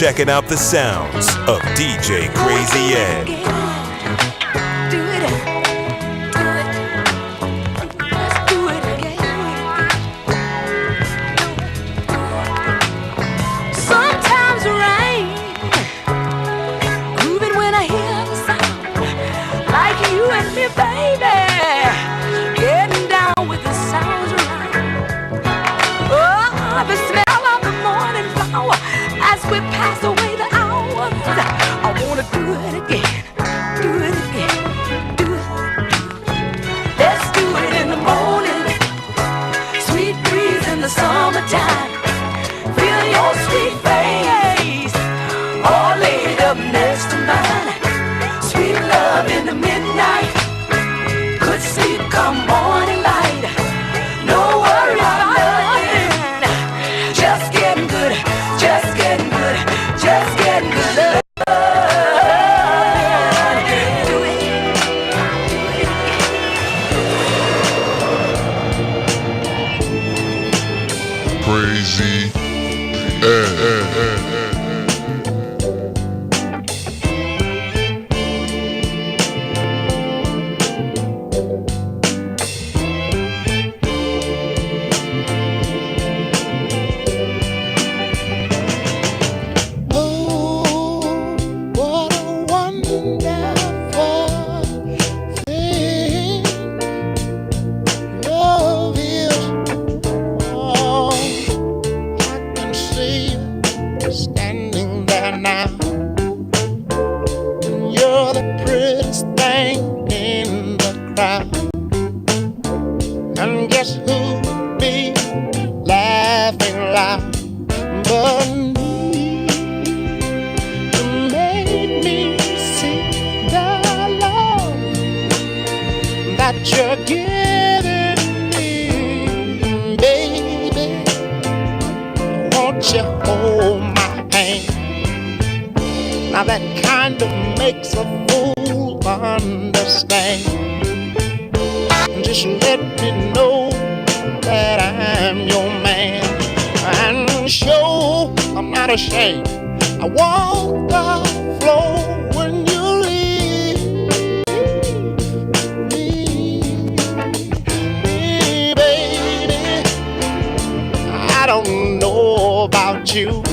checking out the sounds of DJ Crazy Ed. Crazy Ed. You're giving me, baby. Won't you hold my hand? Now that kind of makes a fool understand. Just let me know that I'm your man. And show I'm not ashamed. I walk the floor when you I don't know about you.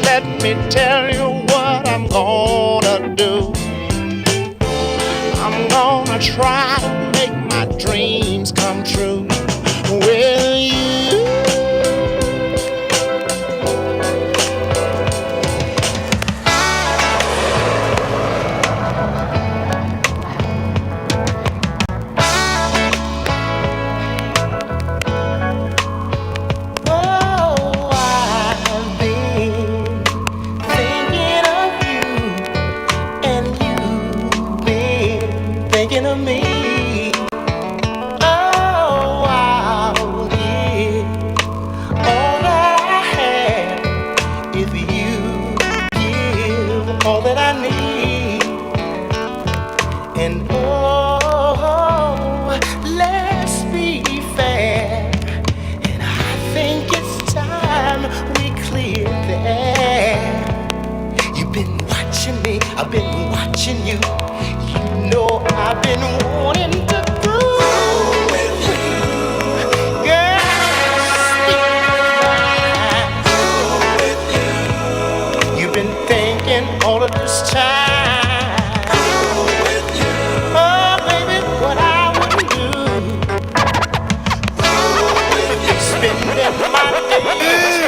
Let me tell you what I'm gonna do. I'm gonna try to make my dreams come true with you. I've been watching you. You know I've been wanting to groove with you. Girl, groove with you. You've been thinking all of this time. Groove with you. Oh, baby, what I would do. Groove with you. Spending my days.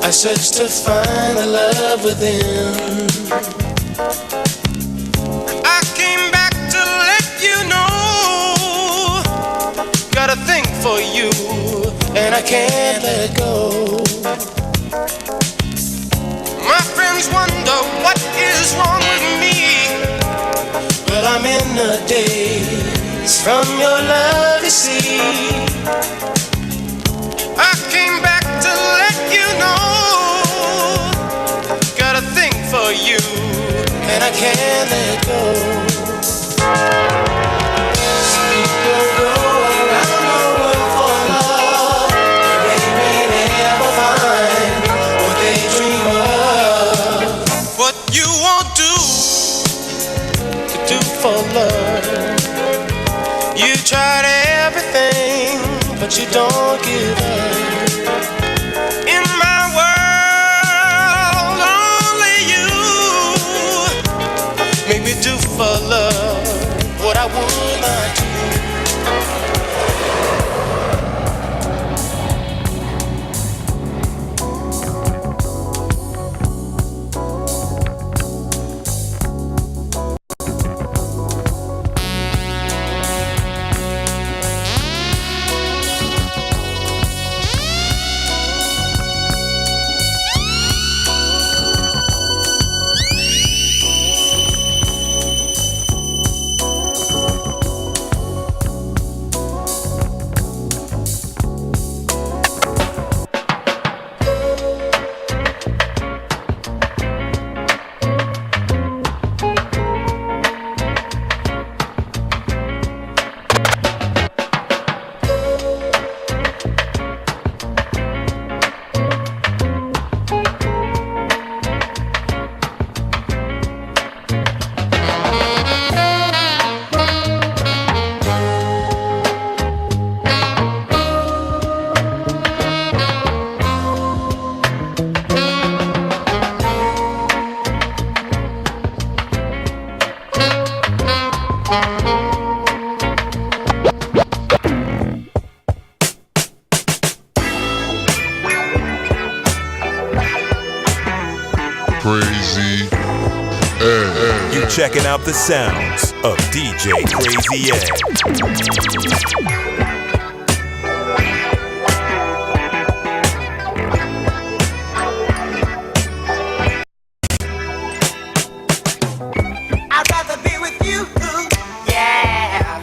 I search to find the love within. I came back to let you know, got a thing for you, and I can't let go. My friends wonder what is wrong with me. Well, I'm in a daze from your love, you see. I came back to let you know, got a thing for you, and I can't let go. People go around the world for love, they may never find what they dream of. What you won't do to do for love. You tried everything, but you don't give up. In my world, only you make me do for love what I would not do. Crazy Ed. You checking out the sounds of DJ Crazy Ed. I'd rather be with you, yeah.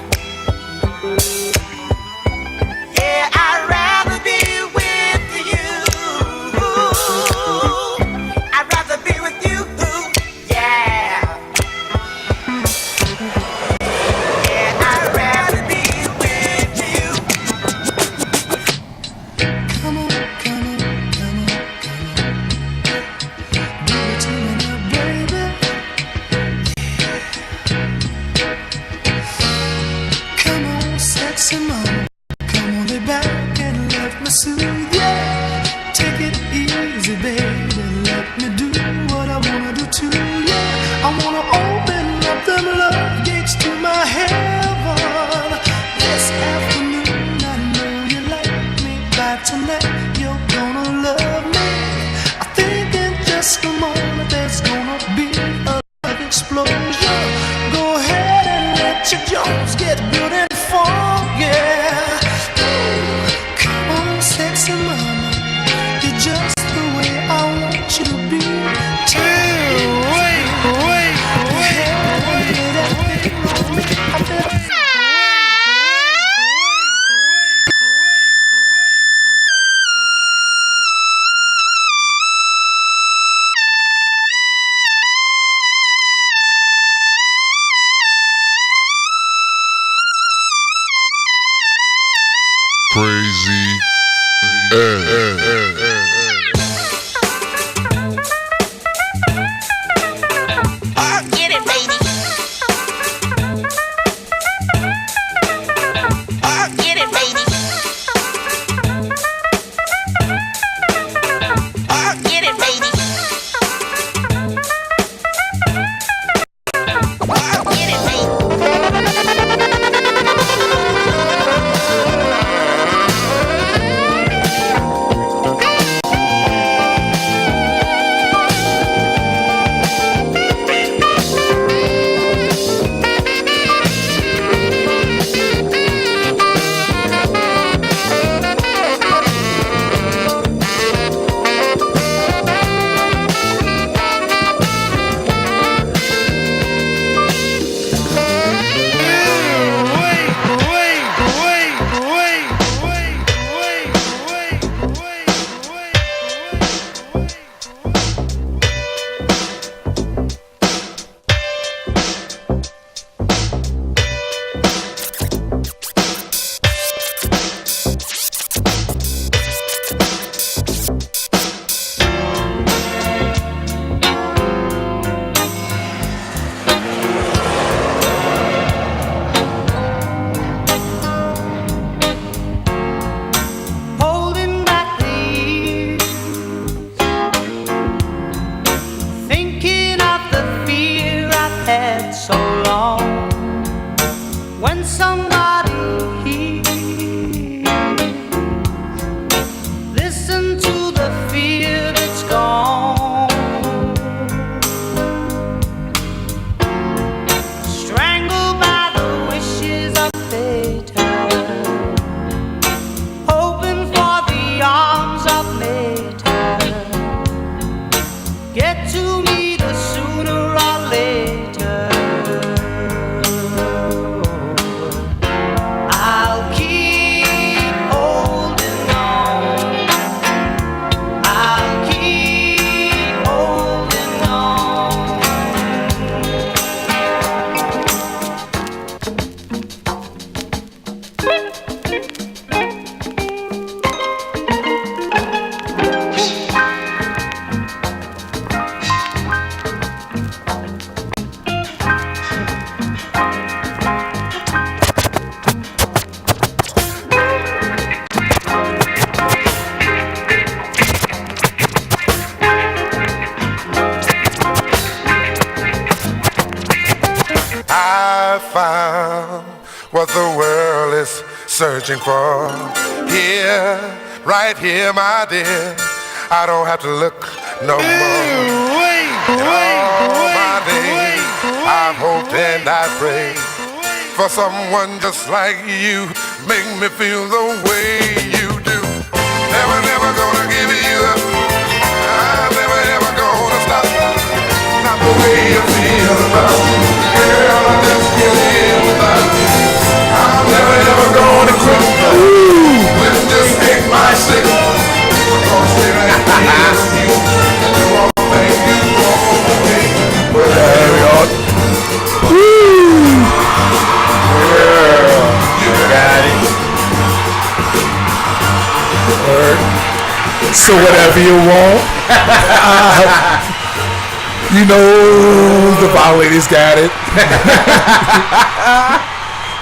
Yeah, I'd rather be with you. I'd rather be with you, yeah. Yeah, I'd rather be with you. searching for. Here, right here, my dear. I don't have to look no more. All my days, I've hoped and I prayed for someone just like you. Make me feel the way you do. Never gonna give you up. I'm never ever gonna stop. Not the way you feel about me. Girl, I just can't live without you. I'm never ever gonna quit. Wouldn't just take my stick. Because there ain't you. Do all the things you want to be. There we go. You got it. So whatever you want. You know the Violators got it.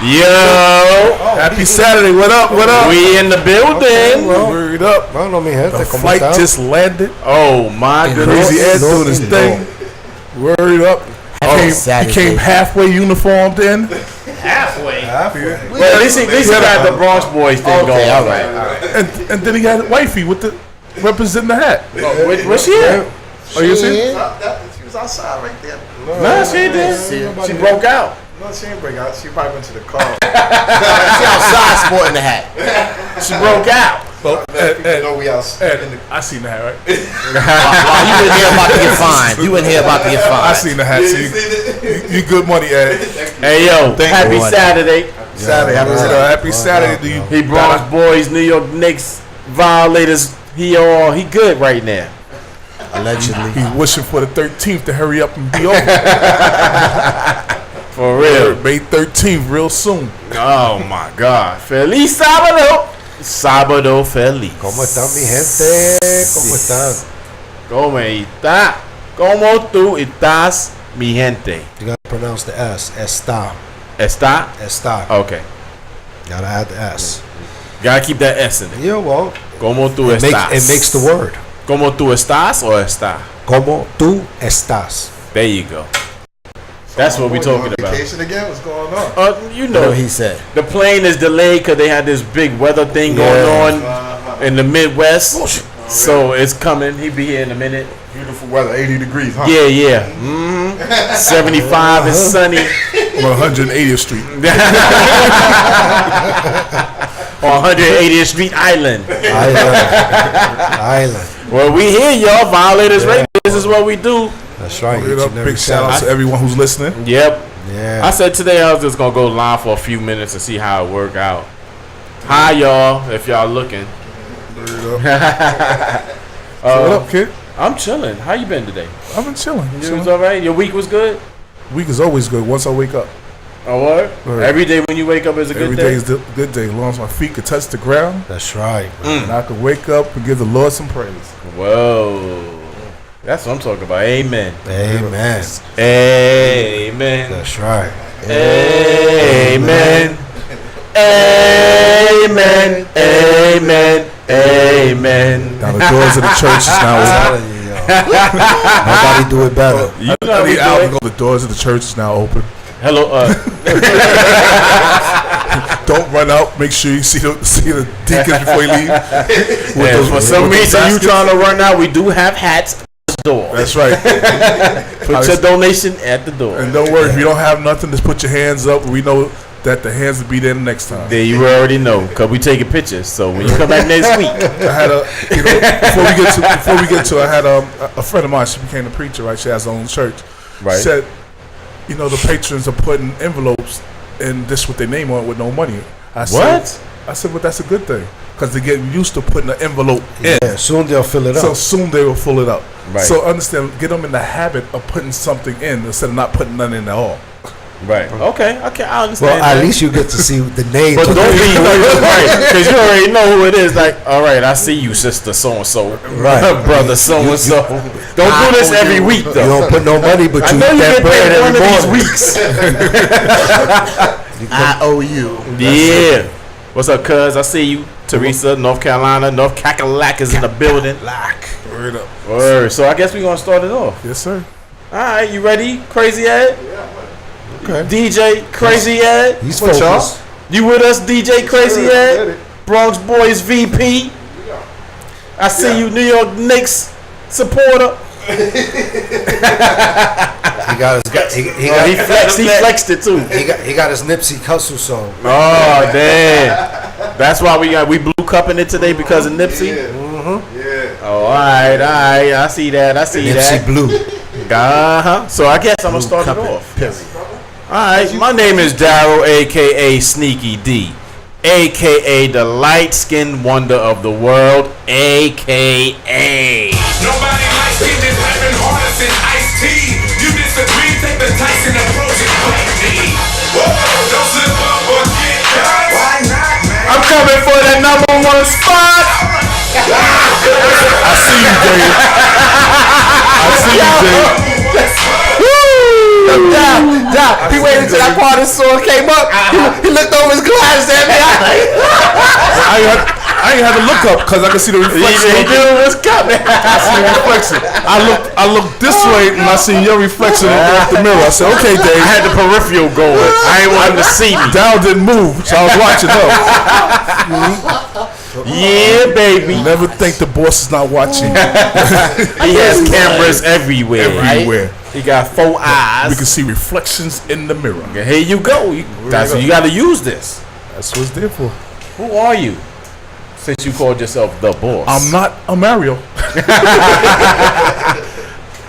Yo, happy Saturday. What up? What up? We in the building. Word up. The flight just landed. Oh my goodness. Crazy Ed doing his thing. Word up. He came halfway uniformed in. Halfway. Well, at least he got the Bronx Boys thing going. All right. And then he got wifey with the representing the hat. What's she at? Oh, you see? She was outside right there. No, she did. She broke out. No, she didn't break out. She probably went to the car. She outside sporting the hat. She broke out. Well, know we outside. I seen the hat, right? You in here about to get fined. You in here about to get fined. I seen the hat. See, you good money, Ed. Hey yo, happy Saturday. Happy Saturday to you. He Bronx Boys, New York Knicks, Violators. He good right now. Allegedly. He's wishing for the 13th to hurry up and be over. For real. May 13th, real soon. Oh my God. Feliz sábado. Sábado feliz. ¿Cómo están mi gente? ¿Cómo están? ¿Cómo está? ¿Cómo tú estás, mi gente? You gotta pronounce the S. Está. Está? Está. Okay. Gotta add the S. Gotta keep that S in it. Yeah, well. ¿Cómo tú It estás? makes the word. ¿Cómo tú estás o está? ¿Cómo tú estás? There you go. That's what we're talking about. Vacation again? What's going on? You know what he said. The plane is delayed because they had this big weather thing going on in the Midwest. So it's coming. He'll be here in a minute. Beautiful weather, 80 degrees, huh? Yeah. Mm-hmm. 75 and sunny. On 180th Street. On 180th Street Island. Island. Well, we here, y'all. Violators Radio. This is what we do. That's right. Big shout out to everyone who's listening. Yep. Yeah. I said today I was just gonna go live for a few minutes and see how it work out. Hi y'all, if y'all looking. So what up, kid? I'm chilling. How you been today? I've been chilling. You was all right? Your week was good? Week is always good once I wake up. Oh, what? Right. Every day when you wake up is a good day? Every day is a good day. As long as my feet can touch the ground. That's right. And I can wake up and give the Lord some praise. Whoa. That's what I'm talking about. Amen. Amen. Amen. That's right. Amen. Amen. Amen. Amen. Now the doors of the church is now open. Nobody do it better. You know the album, the doors of the church is now open. Hello. Don't run out. Make sure you see the deacons before you leave. For some reason you trying to run out, we do have hats at the door. That's right. Put your donation at the door. And don't worry, if you don't have nothing, just put your hands up. We know that the hands will be there the next time. There you already know, because we taking pictures. So when you come back next week. I had before we get to I had a friend of mine. She became a preacher, right? She has her own church. Right. She said, the patrons are putting envelopes and this with their name on it with no money. I said, but that's a good thing. Because they get used to putting an envelope in. Yeah, soon they'll fill it up. So soon they will fill it up. Right. So understand, get them in the habit of putting something in instead of not putting none in at all. Right. Okay. I understand. Well, at least you get to see the name. But don't be right, because you already know who it is. Like, all right, I see you, sister so and so, right, brother so and so. Don't do this every week though. You don't put no money, but you know eat that bread every morning. I owe you. Yeah. What's up, cuz? I see you, Teresa, North Carolina. North Cackalack is in the building. Word up. Word. So I guess we're gonna start it off. Yes, sir. All right, you ready, Crazy Ed? Okay. DJ Crazy Ed. He's focused. You with us, DJ Crazy Ed? Bronx Boys VP. I see you, New York Knicks supporter. He got his. He flexed it too. He got his Nipsey Hussle song. Oh damn! That's why we blue cupping it today because of Nipsey. Yeah. Oh, all right. I see that. Nipsey Blue. So I guess I'm gonna start it off. Period. All right. My name is Daryl, aka Sneaky D, aka the light-skinned wonder of the world, aka. Nobody likes me this rapping harder than Ice-T. You disagree, take the Tyson approach and fight me. Whoa, don't slip up or get cut. Why not, man? I'm coming for that number one spot. I see you, Dave. He waited until that part of the song came up. He looked over his glasses at me. I ain't had to look up because I could see the reflection. He knew it was coming. I see the reflection. I looked this way and I seen your reflection off the mirror. I said, okay, Dave. I had the peripheral going. I ain't want him to see me. Down didn't move, so I was watching up. Yeah, baby. Never think the boss is not watching. He has cameras everywhere. Everywhere. Right? He got 4 eyes. We can see reflections in the mirror. Here you go. You got to use this. That's what it's there for. Who are you? Since you called yourself the boss. I'm not a Mario.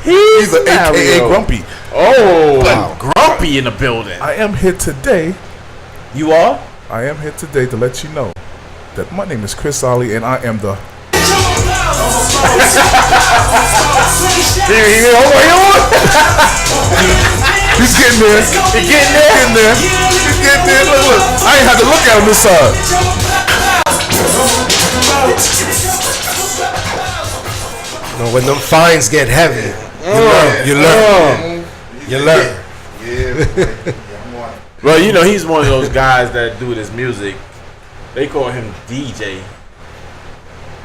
He's an AKA Grumpy. Oh, wow. Grumpy in the building. I am here today. You are? I am here today to let you know that my name is Chris Ali and I am the. He's getting there. He's getting there. He's getting there. Look. I ain't had to look at him this side. When them fines get heavy, you learn. Well, you know, he's one of those guys that do this music. They call him DJ.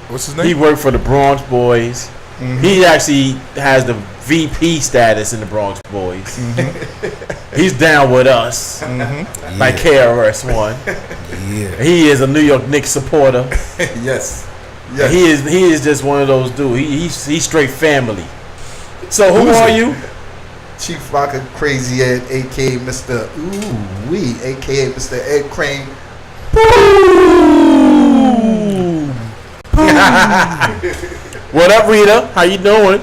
What's his name? He worked for the Bronx Boys. Mm-hmm. He actually has the VP status in the Bronx Boys. Mm-hmm. He's down with us, like KRS-One. Yeah. He is a New York Knicks supporter. Yes. He is just one of those dudes. He's straight family. So who are you? Chief Rocker Crazy Ed, aka Mr. Ooh Wee, aka Mr. Ed Crane. What up, Rita? How you doing?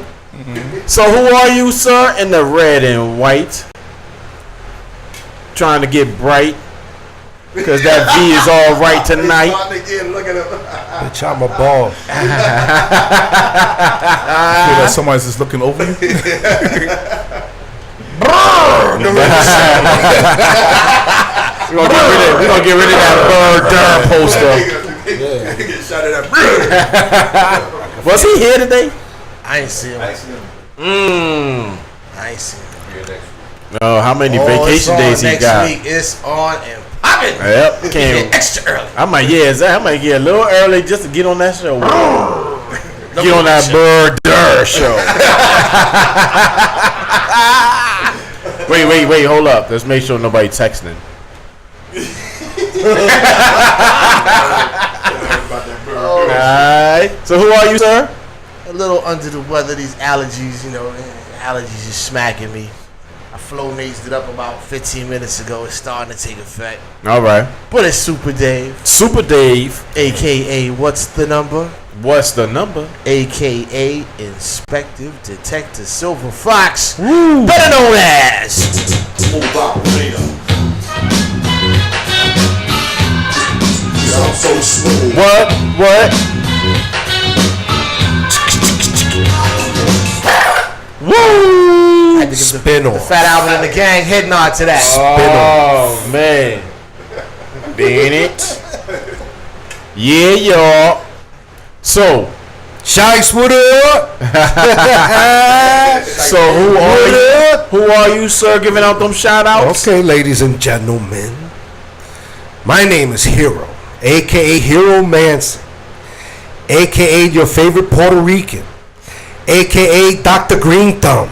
So who are you, sir? In the red and white, trying to get bright, because that V is all right tonight. Look at him. Bitch, I'm a ball. Feel like somebody's just looking over you. We're gonna get rid of that bird poster. Get shot at that. Was he here today? I ain't see him. I ain't see him. Oh, how many vacation days he got? Next week it's on and popping. Yep, came extra early. I might get a little early just to get on that show. Get on that bird show. Wait, hold up. Let's make sure nobody texting. Alright. So who are you, sir? A little under the weather. These allergies, allergies is smacking me. I flow-nazed it up about 15 minutes ago. It's starting to take effect. Alright. But it's Super Dave. Super Dave. A.K.A. What's the number? What's the number? A.K.A. Inspective Detective Silver Fox. Woo. Better known as... So smooth. What? Woo! I had to give the Fat Albert and the gang head nod to that. Oh, man. Did it? Yeah, y'all. So, Shikes, what up? So who are you, sir, giving out them shout outs? Okay, ladies and gentlemen. My name is Hero, a.k.a. Hero Manson, a.k.a. your favorite Puerto Rican, a.k.a. Dr. Green Thumb,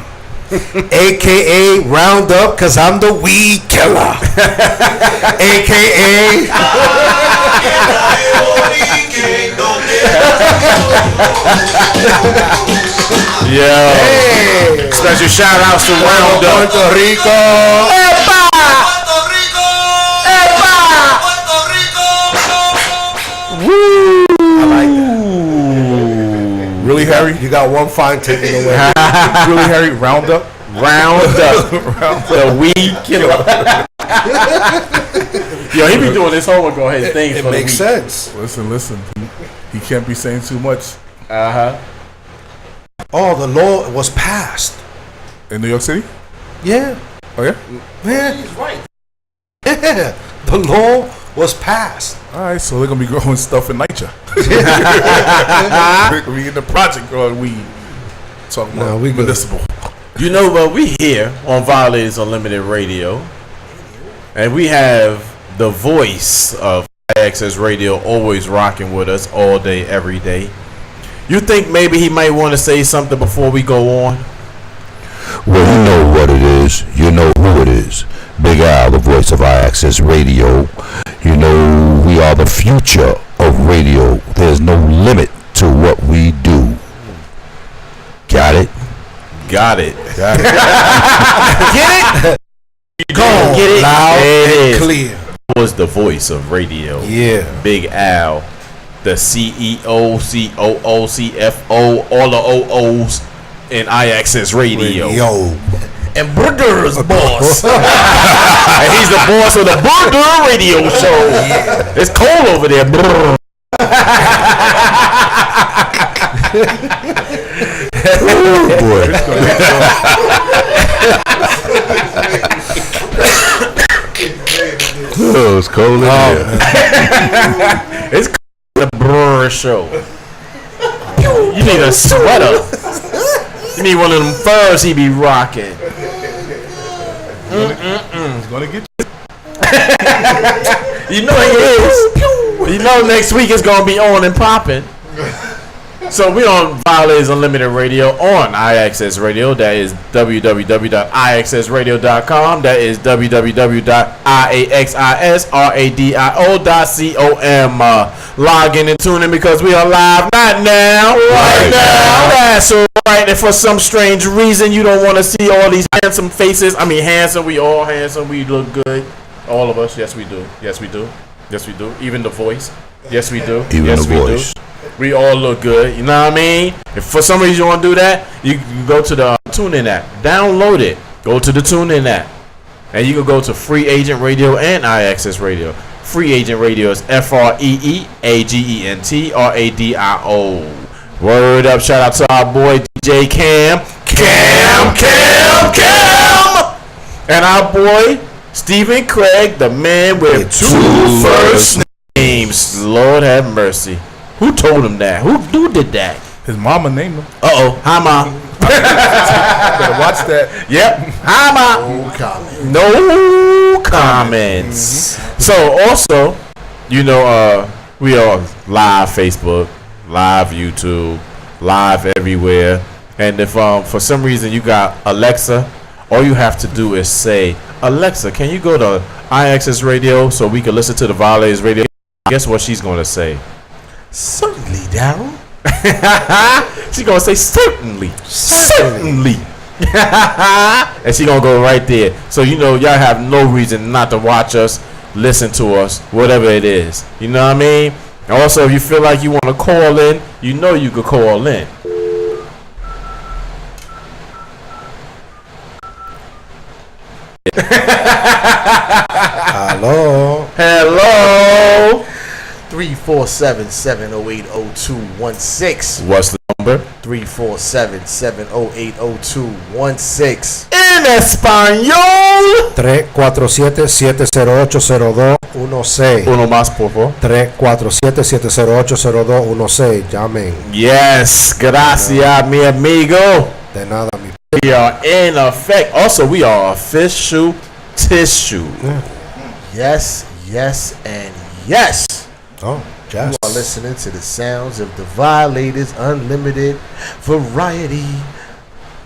a.k.a. Roundup, because I'm the weed killer. a.k.a. Yeah. Hey. Special shout outs to Roundup. Puerto Rico. Epa! Epa! Woo! I like that. Really, Harry? You got one fine taken away. Really, Harry? Roundup? Roundup. The weed killer. Yo, he be doing this homework on his things. It makes sense. Listen. He can't be saying too much. Oh, the law was passed. In New York City? Yeah. Oh, yeah? Yeah. He's right. Yeah. The law was passed. All right, so they're going to be growing stuff in nature. They're going to be in the project growing weed. Talking about municipal. You know what? We here on Violators Unlimited Radio. And we have the voice of IXS Radio always rocking with us all day, every day. You think maybe he might want to say something before we go on? Well, you know what it is. You know who it is. Big Al, the voice of IXS Radio. You know we are the future of radio. There's no limit to what we do. Got it? Got it. Get it? Go get it. Loud and clear. Was the voice of radio. Yeah. Big Al, the CEO, COO, CFO, all the OOs in IXS Radio. Yo. And Brother's boss. And he's the boss of the Brother Radio Show. Yeah. It's cold over there. Oh boy. Oh, it's cold in here. It's cold in the Brother Show. You need a sweater. You need one of them furs he be rocking. He's going to get you. You know he is. You know next week it's going to be on and popping. So we're on Violators Unlimited Radio on IXS Radio. That is www.ixsradio.com. That is www.ixsradio.com. Log in and tune in because we are live right now. Right now. That's right. And for some strange reason, you don't want to see all these handsome faces. I mean, handsome. We all handsome. We look good. All of us. Yes, we do. Yes, we do. Yes, we do. Even the voice. Yes, we do. Even yes, the voice. Do. We all look good. You know what I mean? If for some reason you want to do that, you go to the TuneIn app. Download it. Go to the TuneIn app. And you can go to Free Agent Radio and IXS Radio. Free Agent Radio is FREEAGENT RADIO. Word up. Shout out to our boy DJ Cam. Cam. And our boy Stephen Craig, the man with two first names. Lord have mercy. Who told him that? Who did that? His mama named him. Uh-oh. Hi, Mom. Better watch that. Yep. Hi, Mom. No comments. So, also, you know, we are live Facebook, live YouTube, live everywhere. And if for some reason you got Alexa, all you have to do is say, Alexa, can you go to IXS Radio so we can listen to the Violators Radio? Guess what she's going to say? Certainly, Daryl. She's gonna say certainly. And she gonna go right there. So you know y'all have no reason not to watch us, listen to us, whatever it is. You know what I mean? Also, if you feel like you want to call in, you know you could call in. Hello. 347-708-0216. What's the number? 347-708-0216. En español. 347-708-0216. Uno más, por favor. 347-708-0216. Llamen. Yes, gracias, mi amigo. De nada, mi. We are in effect. Also, we are official tissue. Yes, yes, and yes. Oh, yes. You are listening to the sounds of the Violators Unlimited Variety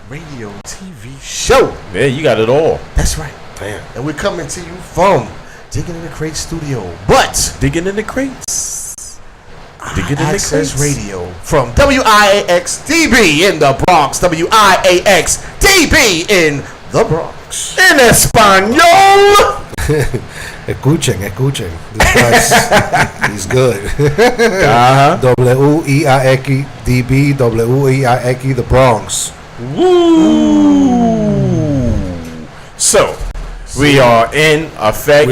radio, TV show. Yeah, you got it all. That's right. Damn. And we're coming to you from Digging in the Crate Studio. But Digging in the Crates. Digging in the Access Crates. Radio from WIAX-DB in the Bronx. WIAX-DB in the Bronx. En español. Escuchen. This guy's, he's good. WEIX-DB, WEIX, the Bronx. Woo! So, we are in effect.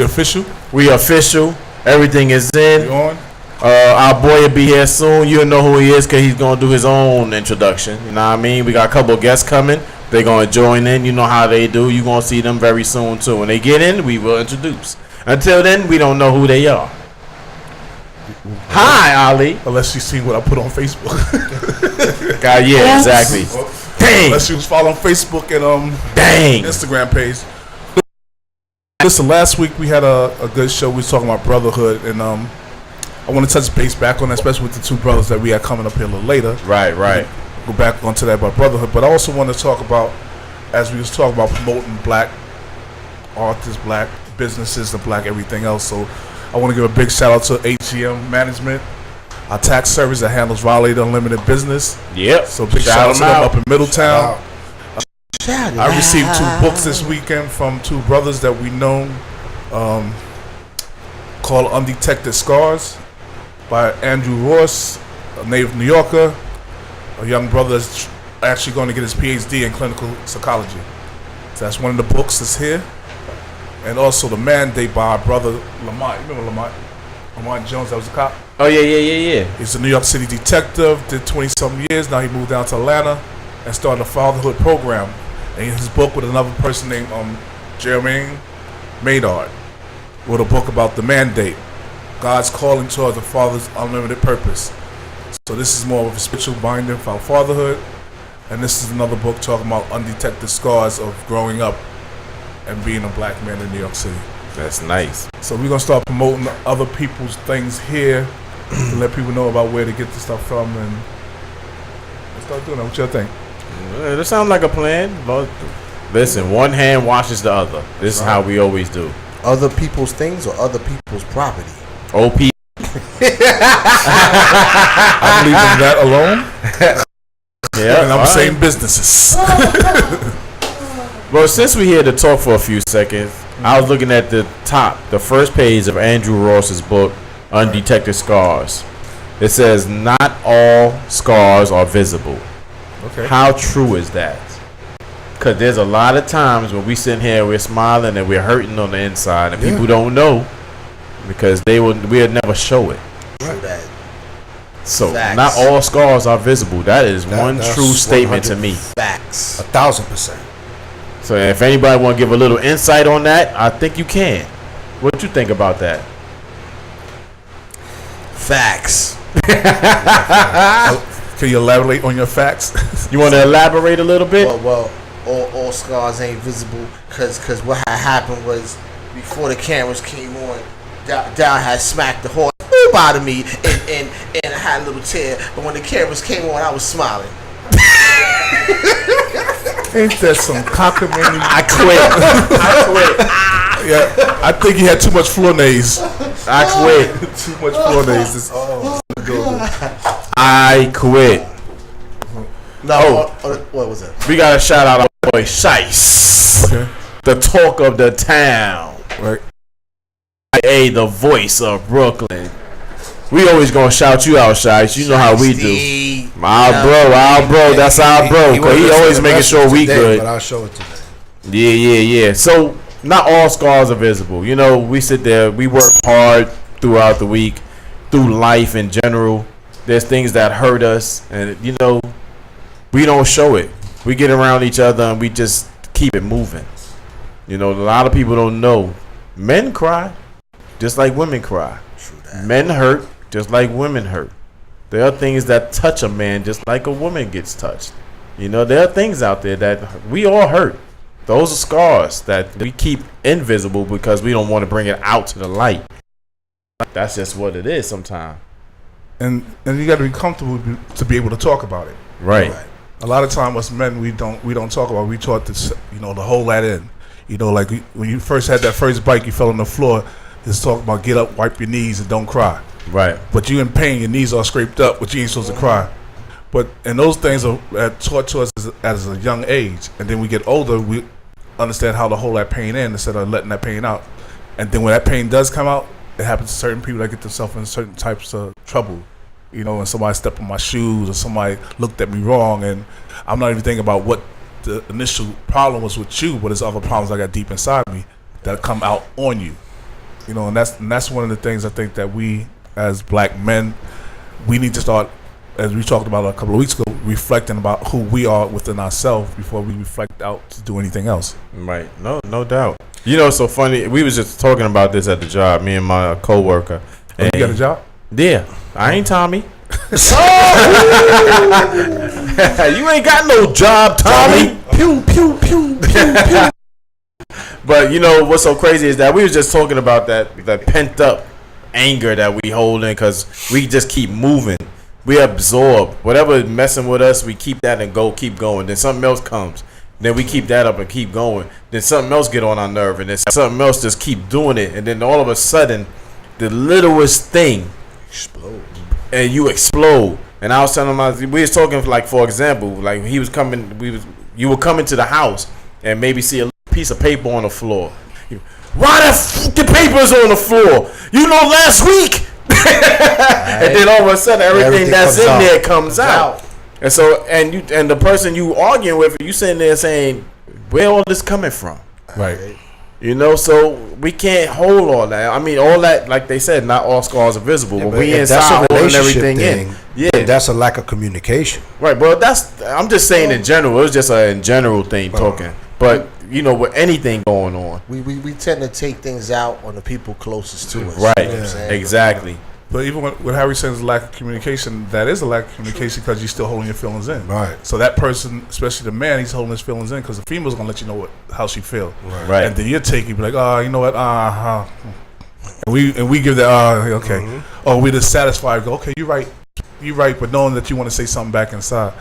We official. Everything is in. We on? Our boy will be here soon. You'll know who he is because he's going to do his own introduction. You know what I mean? We got a couple of guests coming. They're going to join in. You know how they do. You're going to see them very soon, too. When they get in, we will introduce. Until then, we don't know who they are. Hi, Ali. Unless you see what I put on Facebook. Yeah, exactly. Dang. Unless you was following Facebook and Dang. Instagram page. Listen, last week we had a good show. We was talking about brotherhood, and I want to touch base back on that, especially with the two brothers that we had coming up here a little later. Right. Go back onto that about brotherhood, but I also want to talk about, as we was talking about promoting black artists, black businesses, and black everything else. So I want to give a big shout out to HEM Management, our tax service that handles Violator Unlimited Business. Yep. So big shout out to them up in Middletown. I received 2 books this weekend from 2 brothers that we know, called Undetected Scars by Andrew Ross, a native New Yorker, a young brother that's actually going to get his PhD in clinical psychology. So that's one of the books that's here. And also The Mandate by our brother Lamont. You remember Lamont? Lamont Jones, that was a cop? Oh, yeah. He's a New York City detective, did 20-something years. Now he moved down to Atlanta and started a fatherhood program. And his book with another person named Jermaine Maynard wrote a book about the mandate, God's calling towards the father's unlimited purpose. So this is more of a spiritual binding for fatherhood, and this is another book talking about undetected scars of growing up and being a black man in New York City. That's nice. So we're gonna start promoting other people's things here to let people know about where to get the stuff from, and let's start doing that. What y'all think? That sounds like a plan. But listen, one hand washes the other. This is how we always do. Other people's things or other people's property? OP. I'm leaving that alone. Yeah, and I'm saying businesses. Well, since we're here to talk for a few seconds, I was looking at the first page of Andrew Ross's book, Undetected Scars. It says, not all scars are visible. Okay. How true is that? Because there's a lot of times when we sit here, we're smiling and we're hurting on the inside, and people don't know because we'll never show it. True that. So Facts. not all scars are visible. That is one true statement to me. Facts. 1,000%. So if anybody want to give a little insight on that, I think you can. What you think about that? Facts. Can you elaborate on your facts? You want to elaborate a little bit? Well, all scars ain't visible because what had happened was before the cameras came on, Down had smacked the horse out of me and I had a little tear. But when the cameras came on, I was smiling. Ain't that some cockamamie? I quit. Yeah, I think he had too much Flonase. I quit. Too much Flonase. I quit. No, what was it? We got to shout out our boy Shice. Okay. The talk of the town. Right. The voice of Brooklyn. We always gonna shout you out, Shice. You know how we do. Our bro. That's our bro. Cause he always making sure we good. But I'll show it today. Yeah. So not all scars are visible. You know, we sit there, we work hard throughout the week, through life in general. There's things that hurt us, and you know, we don't show it. We get around each other and we just keep it moving. You know, a lot of people don't know. Men cry, just like women cry. Men hurt, just like women hurt. There are things that touch a man just like a woman gets touched. You know, there are things out there that we all hurt. Those are scars that we keep invisible because we don't want to bring it out to the light. That's just what it is sometimes. And you got to be comfortable to be able to talk about it. Right. A lot of time, us men, we don't talk about. We taught this, to hold that in. Like when you first had that first bike, you fell on the floor. It's talking about get up, wipe your knees, and don't cry. Right. But you in pain, your knees are scraped up, but you ain't supposed to cry. And those things are taught to us as a young age. And then we get older, we understand how to hold that pain in instead of letting that pain out. And then when that pain does come out, it happens to certain people that get themselves in certain types of trouble. And somebody stepped on my shoes or somebody looked at me wrong, and I'm not even thinking about what the initial problem was with you, but there's other problems I got deep inside me that come out on you. And that's one of the things I think that we as black men, we need to start, as we talked about a couple of weeks ago, reflecting about who we are within ourselves before we reflect out to do anything else. Right. No doubt. It's so funny. We was just talking about this at the job, me and my coworker. You got a job? Yeah. I ain't Tommy. You ain't got no job, Tommy. Pew, pew, pew, pew, pew. But what's so crazy is that we was just talking about that pent up anger that we holding because we just keep moving. We absorb whatever is messing with us. We keep that and keep going. Then something else comes. Then we keep that up and keep going. Then something else get on our nerve, and then something else just keep doing it. And then all of a sudden, the littlest thing explode, and you explode. And I was telling him, we was talking like, for example, like he was coming, you were coming to the house and maybe see a piece of paper on the floor. Why the paper's on the floor? Last week. And then all of a sudden, everything that's in there comes out. And so, and the person you arguing with, you sitting there saying, where all this coming from? Right. So we can't hold all that. I mean, all that, like they said, not all scars are visible, but we inside holding everything in. Yeah, that's a lack of communication. Right, bro. I'm just saying in general. It was just a in general thing talking. But with anything going on, we tend to take things out on the people closest to us. Right. Exactly. But even when Harry says lack of communication, that is a lack of communication because you're still holding your feelings in. Right. So that person, especially the man, he's holding his feelings in because the female's going to let you know how she feels. Right. And then you take it, be like, oh, you know what? And we give that, okay. Mm-hmm. Oh, we just satisfied. Go, okay, you're right, but knowing that you want to say something back inside.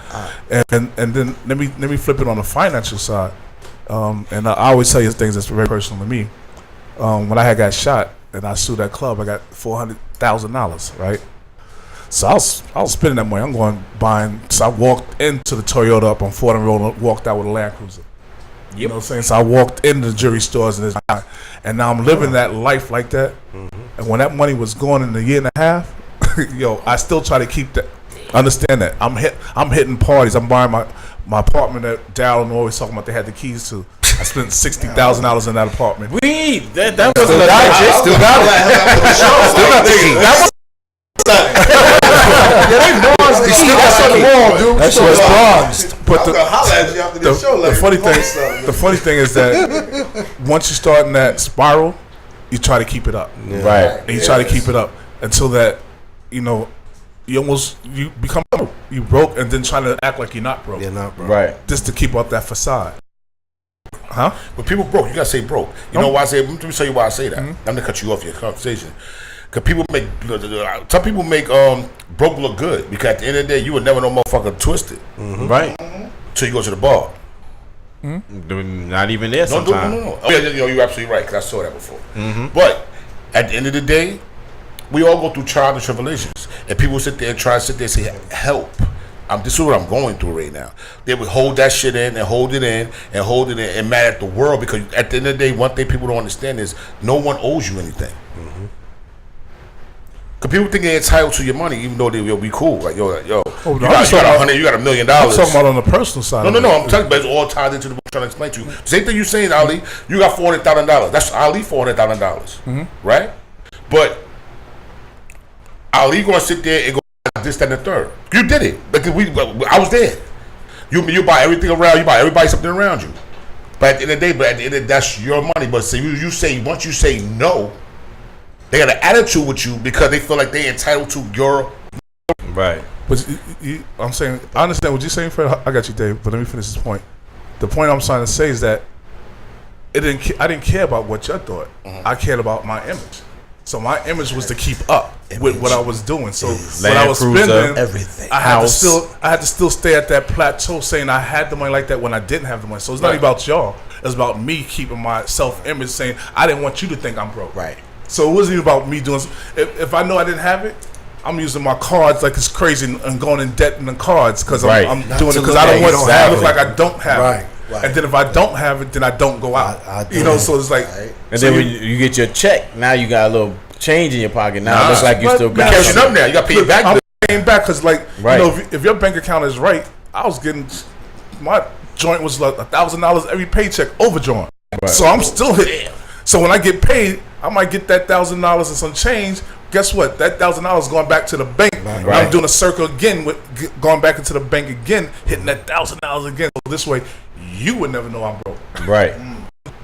And then let me flip it on the financial side. And I always tell you things that's very personal to me. When I got shot and I sued that club, I got $400,000, right? So I was spending that money. I'm going buying. So I walked into the Toyota up on Fordham Road and walked out with a Land Cruiser. Yep. You know what I'm saying? So I walked into the jewelry stores and now I'm living that life like that. Mm-hmm. And when that money was gone in a year and a half, I still try to keep that. Understand that I'm hitting parties. I'm buying my apartment that Darryl always talking about. They had the keys to. I spent $60,000 in that apartment. That wasn't a digest. Still got it. That's what's bronzed. But the funny thing is that once you start in that spiral, you try to keep it up. Yeah. Right. And you try to keep it up until that, you become broke. You broke and then trying to act like you're not broke. You're not broke. Right. Just to keep up that facade. Huh? When people broke, you gotta say broke. You know why I say? Let me tell you why I say that. I'm gonna cut you off your conversation. Cause some people make broke look good. Because at the end of the day, you would never know motherfucker twisted. Mm-hmm. Right. Till you go to the bar. Mm-hmm. Not even there sometimes. No. Oh, yeah, you're absolutely right. Cause I saw that before. Mm-hmm. But at the end of the day, we all go through trials and tribulations, and people sit there and try to sit there and say, "Help." This is what I'm going through right now. They would hold that shit in and hold it in and hold it in and mad at the world because at the end of the day, one thing people don't understand is no one owes you anything. Cause people think they're entitled to your money, even though we cool. Like you got $100, you got $1 million. I'm talking about on the personal side. No. I'm telling you, but it's all tied into the book. I'm trying to explain to you. Same thing you saying, Ali. You got $400,000. That's Ali $400,000, right? But Ali gonna sit there and go this, that, and the third. You did it because I was there. You buy everything around. You buy everybody something around you. But at the end of the day, that's your money. But so you say once you say no, they got an attitude with you because they feel like they're entitled to your. Right. But I'm saying I understand what you're saying, Fred. I got you, Dave. But let me finish this point. The point I'm trying to say is that I didn't care about what you thought. I cared about my image. So my image was to keep up with what I was doing. So what Land I was Cruiser, spending, everything. I had to still stay at that plateau, saying I had the money like that when I didn't have the money. So it's not about y'all. It's about me keeping my self-image, saying I didn't want you to think I'm broke. Right. So it wasn't even about me doing. If I know I didn't have it, I'm using my cards like it's crazy and going in debt in the cards because I'm doing it because I don't want to look like I don't have it. Right. And then if I don't have it, then I don't go out. So it's like. Right. And then when you get your check, now you got a little change in your pocket. Now it looks like you still got cashing up now. You got to pay it back. I'm paying back because, like, you know, if your bank account is right, I was getting my joint was like $1,000 every paycheck overdrawn. Right. So I'm still hitting. So when I get paid, I might get that $1,000 and some change. Guess what? That $1,000 is going back to the bank. Right. I'm doing a circle again with going back into the bank again, hitting that $1,000 again. So this way, you would never know I'm broke. Right.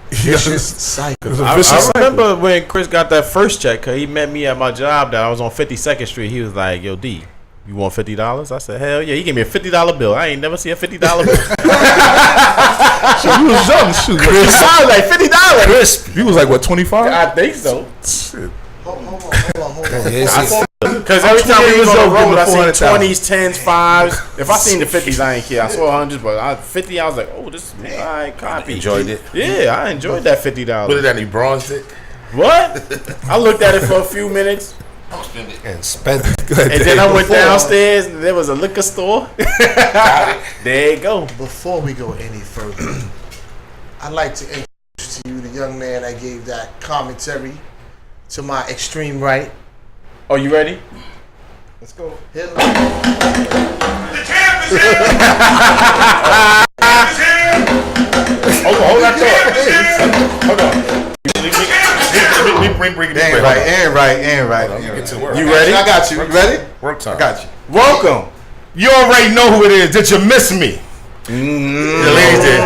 Vicious cycle. I remember when Chris got that first check, cause he met me at my job that I was on 52nd Street. He was like, "Yo, D, you want $50?" I said, "Hell yeah!" He gave me a $50 bill. I ain't never seen a $50 bill. So you was young, shoot. Chris, I was like $50. Chris, you was like what, 25? I think so. Shit. Hold on. Because every time we was on the road, I seen 20s, 10s, 5s. If I seen the 50s, I ain't care. I saw 100s, but 50, I was like, oh, this is I copy. Enjoyed it. Yeah, I enjoyed that $50. Put it at any bronze it. What? I looked at it for a few minutes. And spend it. And then I went downstairs and there was a liquor store. There you go. Before we go any further, I'd like to introduce to you the young man that gave that commentary to my extreme right. Oh, you ready? Let's go. Hit him. The champ is here! Hold that thought. Hold on. Bring it And right. Get to work. You ready? I got you. You ready? Work time. I got you. Welcome. You already know who it is. Did you miss me? The ladies did.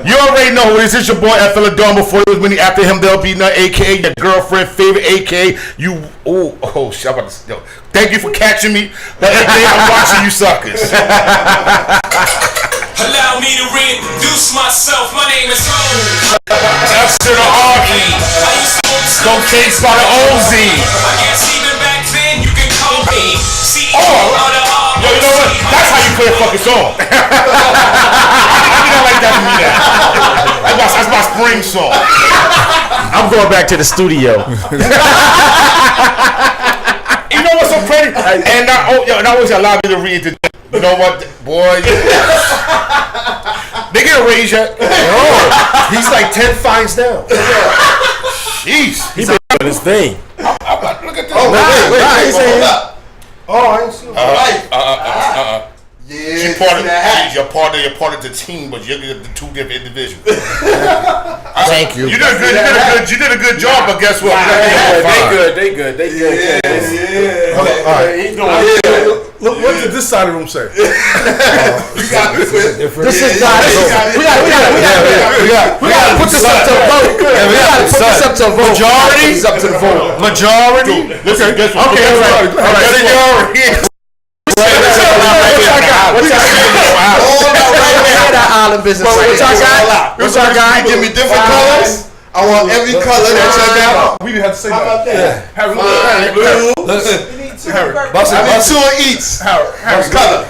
You already know who it is. It's your boy F. Dawn before he was winning after him. They'll be nut, aka your girlfriend, favorite, aka you. Oh, shit. I'm about to, yo, thank you for catching me. But today I'm watching you suckers. Allow me to reintroduce myself. My name is Rose. F to the R-E. Cocaine by the OZ. I guess even back then you can call me CEO of the Yo, you know what? That's how you play a fucking song. I don't like that to me now. That's my spring song. I'm going back to the studio. You know what's so pretty? And I always allow me to read the. You know what, boy? They get a raise yet? He's like 10 fines down. Jeez. He been doing his thing. Look at this. Oh, wait. Hold up. Oh, I ain't seen Yeah, you're part of the team, but you're the two different individuals. Thank you. You did a good job, but guess what? They good. Yeah. All right. He's doing Look, what did this side of the room say? You got this. This is not it. We gotta put this up to a vote. We gotta put this up to a vote. Majority? It's up to the vote. Majority? Listen, guess what? Okay, all right. What y'all got? Give me different colors. I want every color that y'all got. We didn't have to say that. How about that? Harry, I need two of each. Harry, Color.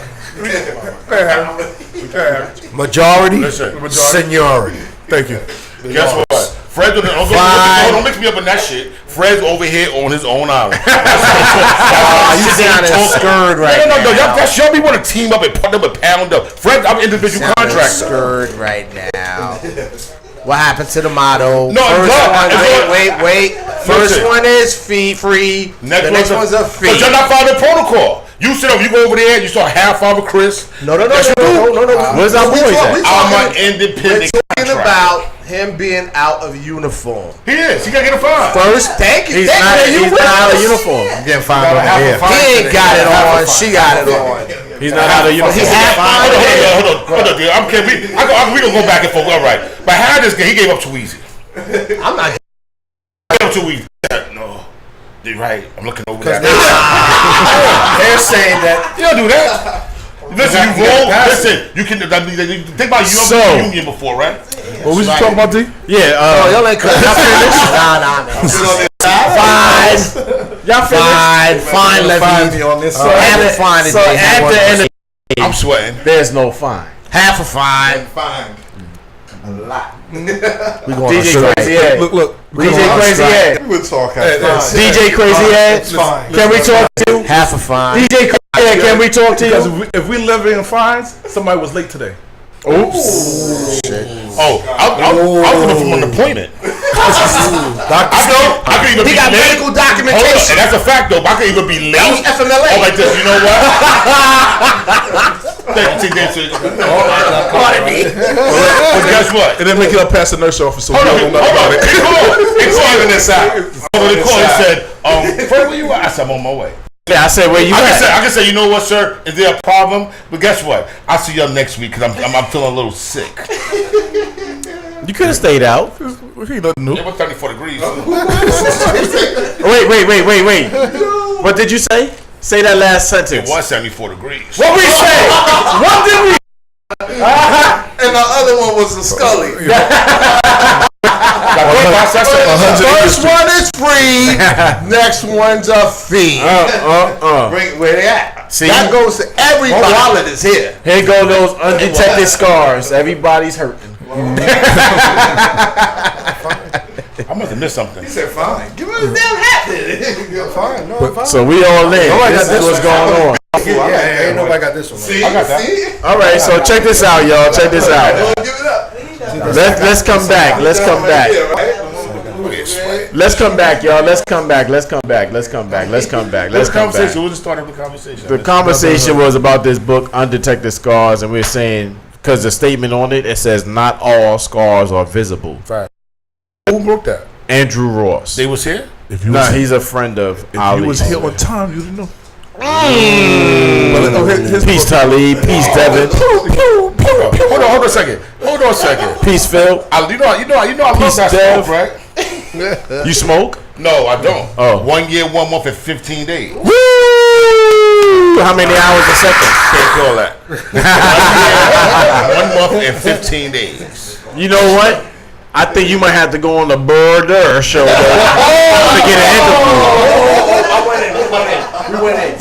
Majority, Listen. seniority. Thank you. Guess what? Fred, don't mix me up in that shit. Fred's over here on his own island. You sound scared right No. Y'all be want to team up and partner up and pound up. Fred, I'm an individual contractor. Scared right now. What happened to the motto? No, wait. First one is fee free. The next one's a fee. But you're not following protocol. You sit up, you go over there, you saw half Father Chris. No. Where's our boys at? I'm an independent We're talking about him being out of uniform. He is. He gotta get a fine. First, thank you. He's not out of uniform. I'm getting fined over here. He ain't got it on. She got it on. He's not out of uniform. He's half fined. Hold on, dude. I'm kidding. We gonna go back and forth. All right. But how this guy? He gave up too easy. I'm not. He gave up too easy. No. You're right. I'm looking over that. They're saying that. You don't do that. Listen, you roll. Listen, you can think about you. So, You've been union before, right? What was you talking about, D? Yeah. Y'all ain't cut. Nah, man. Fine. Y'all finished? Fine, Levy. on this So side. at the end of I'm sweating. there's no fine. Half a fine. Fine. A lot. We going DJ on Crazy Head. Look. DJ Crazy Head. We'll talk DJ Crazy Head. Can we talk to you? half a fine. DJ Crazy Head, can we talk to Because you? if we live in fines, somebody was late today. Oops. I'll give him an appointment. I could even He be got late. medical Hold on, documentation. and that's a fact though. But I could even be late. That was FMLA. Oh, like this. You know what? Thank you. Pardon me. But guess what? And then make it up past the nurse office so we Hold don't on, know hold about on. it. They called this out. They called and said, Fred, where you at? I said, I'm on my way. Yeah, I said, where you I at? can say, you know what, sir? Is there a problem? But guess what? I'll see y'all next week because I'm feeling a little sick. You could have stayed out. He doesn't know. It was 34 degrees. Wait. What did you say? Say that last It sentence. was 74 degrees. What we say? What did we? And the other one was a Scully. First one is free. Next one's a fee. Where they at? See, That goes to everybody. My wallet is here. here go those undetected scars. Everybody's hurting. I must have missed something. He said, fine. Give him a damn hat. You're fine. No, I'm fine. So we all in. Nobody This got is this what's one. going on. Yeah, ain't nobody got this one. See? I got that. See? All right, so check this out, y'all. Check this out. Give it up. Let's come back. Let's come back. Let's come back, y'all. Let's come back. This conversation, we'll just start up the conversation. The conversation was about this book, Undetected Scars, and we're saying, because the statement on it says not all scars are visible. Who broke that? Andrew Ross. They was here? If you Nah, was, he's a friend of if Ali. you was here on time, you didn't know. Peace, Talib. Peace, Devin. Hold on a second. Peace, Phil. I love Peace, that Dev. stuff, right? You smoke? No, I don't. Oh. 1 year, 1 month, and 15 days. Woo! How many hours a second? Can't call that. 1 month and 15 days. You know what? I think you might have to go on the Border show to get an interview. You went in.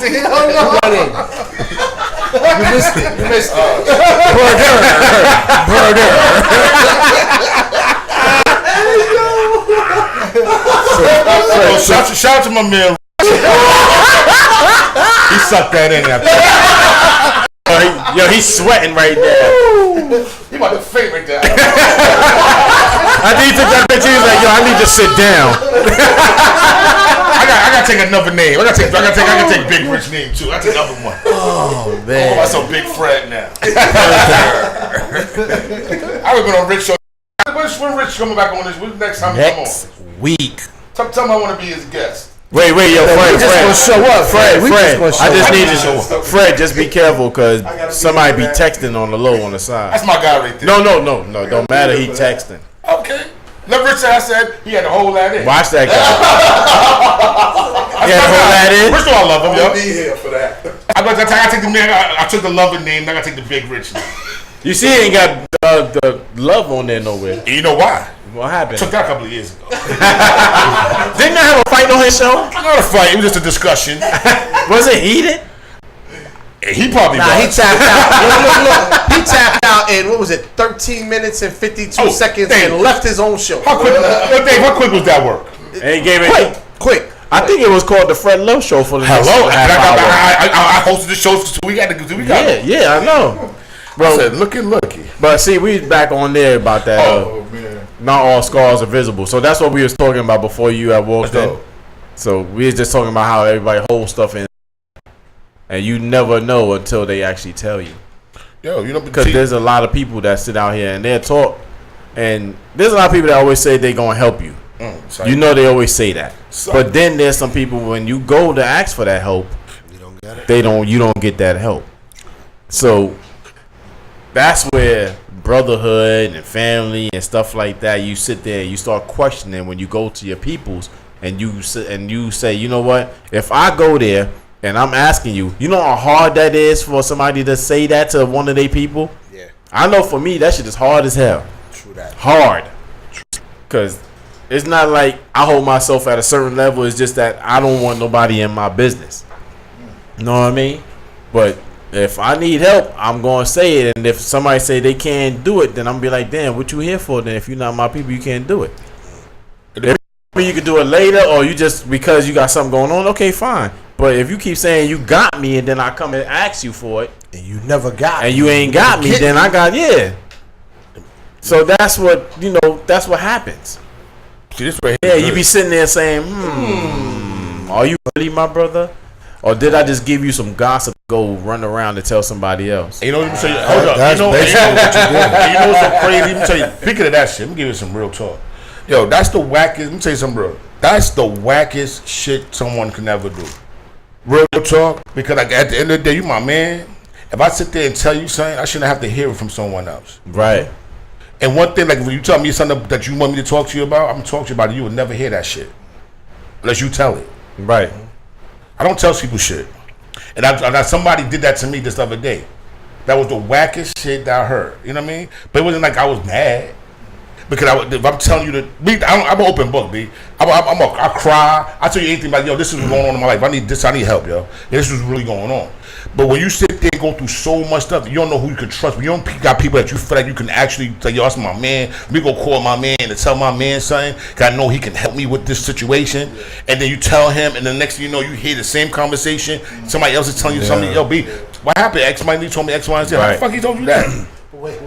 You missed it. Shout out to my man. He sucked that in after. Yo, he's sweating right now. He about to faint right there. I think he took that picture. He was like, yo, I need to sit down. I gotta take another name. I gotta take Big Rich name too. I take another one. Oh, man. That's a Big Fred now. I would been on Rich show. When Rich coming back on this? When's the next time he come on? Next week. Tell him I want to be his guest. Wait, yo, Fred. just gonna show up. Fred. We just gonna show I just up. need to show up. Fred, just be careful, because somebody be texting on the low on the side. That's my guy right there. No. Don't matter. He texting. Okay. Let Rich I said he had to hold that in. Watch that guy. He had to hold that in. First of all, I love him, I'll be yo. here for that. I take the man. I took the loving name. Now I gotta take the Big Rich name. You see, he ain't got the love on there nowhere. And you know why? What happened? Took that a couple of years ago. Didn't I have a fight on his show? Not a fight. It was just a discussion. Was it heated? And he probably He was. tapped out. Look. He tapped out in, what was it, 13 minutes and 52 seconds Dave. and left his own show. How quick? Dave, how quick was that work? And he gave it Quick. I think it was called the Fred Lowe Show for the next Hello. half hour. I hosted the show, so we got to. Yeah, I know. Bro, I said, looky. But see, we was back on there about that. Man. Not all scars are visible. So that's what we was talking about before you had walked in. So we was just talking about how everybody holds stuff in, and you never know until they actually tell you. Yo, you know, Because there's a lot of people that sit out here and they'll talk, and there's a lot of people that always say they're gonna help you. You know, they always say that. But then there's some people, when you go to ask for that help, you don't get it. You don't get that help. So that's where brotherhood and family and stuff like that, you sit there and you start questioning when you go to your peoples, and you say, you know what, if I go there and I'm asking you, you know how hard that is for somebody to say that to one of their people? Yeah. I know for me, that shit is hard as hell. True that. Hard. Because It's not like I hold myself at a certain level. It's just that I don't want nobody in my business. You know what I mean? But if I need help, I'm going to say it. And if somebody say they can't do it, then I'm going to be like, damn, what you here for? Then if you're not my people, you can't do it. If you can do it later, or you just because you got something going on, okay, fine. But if you keep saying you got me, and then I come and ask you for it, and you never got, and you ain't got me, then I got So that's what That's what happens. See, this right here, you be sitting there saying, are you really my brother, or did I just give you some gossip? Go run around and tell somebody else. You know, let me tell you. Hold up. That's basically what you did. You know what's so crazy? Let me tell you. Speaking of that shit, let me give you some real talk. Yo, that's the wackest. Let me tell you something, bro. That's the wackest shit someone can ever do. Real talk, because like at the end of the day, you my man. If I sit there and tell you something, I shouldn't have to hear it from someone else. Right. And one thing, like when you tell me something that you want me to talk to you about, I'm gonna talk to you about it. You would never hear that shit unless you tell it. Right. I don't tell people shit. And I somebody did that to me this other day. That was the wackest shit that I heard. You know what I mean? But it wasn't like I was mad. Because if I'm telling you I'm an open book, B. I cry. I tell you anything about, yo, this is what's going on in my life. I need help, yo. This is really going on. But when you sit there and go through so much stuff, you don't know who you can trust. When you don't got people that you feel like you can actually say, yo, that's my man. Let me go call my man and tell my man something, because I know he can help me with this situation. And then you tell him, and the next thing you know, you hear the same conversation. Somebody else is telling you something. Yo, B, what happened? X, somebody told me X, Y, and Z. How the fuck he told you that? Wait.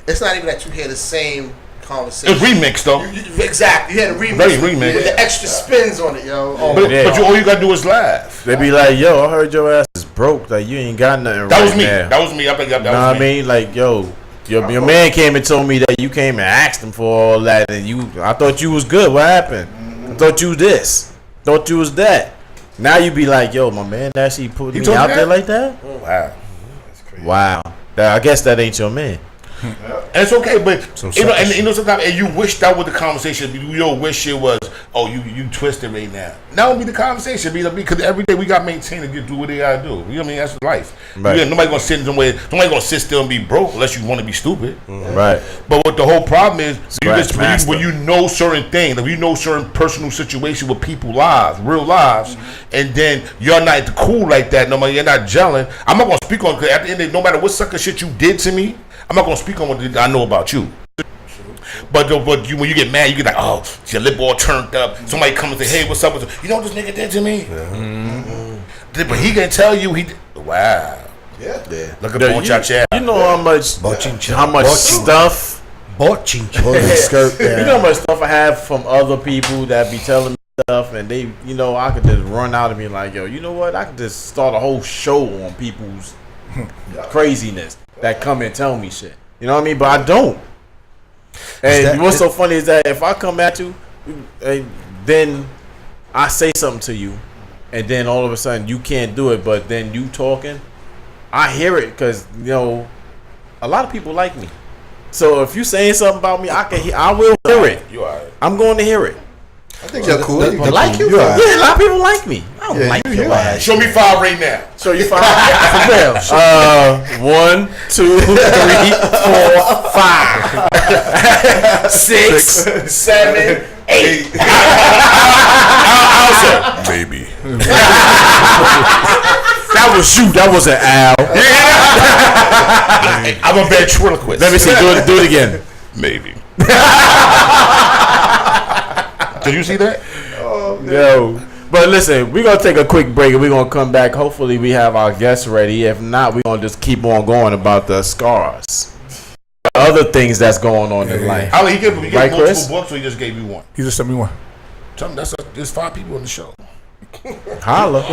It's not even that you hear the same conversation. It's remixed though. Exactly. You had a remix. Very remixed. With the extra spins on it, yo. But all you gotta do is laugh. They be like, yo, I heard your ass is broke. Like, you ain't got nothing That right was me. now. That was me. I think that was me. Know what I mean? Like, yo, your man came and told me that you came and asked him for all that, and I thought you was good. What happened? I thought you was this. Thought you was that. Now you be like, yo, my man actually put me out there like that? Wow. That's crazy. Wow. I guess that ain't your man. And it's okay, but sometimes, and you wish that was the conversation. You don't wish it was, oh, you twisted right now. That would be the conversation, because every day we got to maintain and do what they gotta do. You know what I mean? That's life. Right. Nobody gonna sit somewhere. Nobody gonna sit still and be broke unless you want to be stupid. Right. But what the whole problem is, when you know certain things, like you know certain personal situations with people's lives, real lives, and then you're not cool like that. No matter, you're not gelling. I'm not gonna speak on, because at the end of the day, no matter what sucker shit you did to me, I'm not gonna speak on what I know about you. But when you get mad, you get like, oh, your lip all turned up. Somebody comes and say, hey, what's up? You know what this nigga did to me? Yeah. But he can tell you wow. Yeah. Look at Boncha. You know how much stuff. You know how much stuff I have from other people that be telling me stuff, and they, I could just run out and be like, yo, you know what? I could just start a whole show on people's craziness that come and tell me shit. You know what I mean? But I don't. And what's so funny is that if I come at you, then I say something to you, and then all of a sudden you can't do it, but then you talking, I hear it, because a lot of people like me. So if you saying something about me, I will hear it. You all right. I'm going to hear it. I think you're cool. They like you? Yeah, a lot of people like me. I don't like your ass. Show me 5 right now. Show you 5. For real. 1, 2, 3, 4, 5. 6, 7, 8. Maybe. That was you. That was an owl. I'm a ventriloquist. Let me see. Do it again. Maybe. Did you see that? Yo. But listen, we're going to take a quick break and we're going to come back. Hopefully we have our guests ready. If not, we're going to just keep on going about the scars. Other things that's going on in life. He gave multiple books, or he just gave you one? He just sent me one. Tell him there's 5 people on the show. Holla.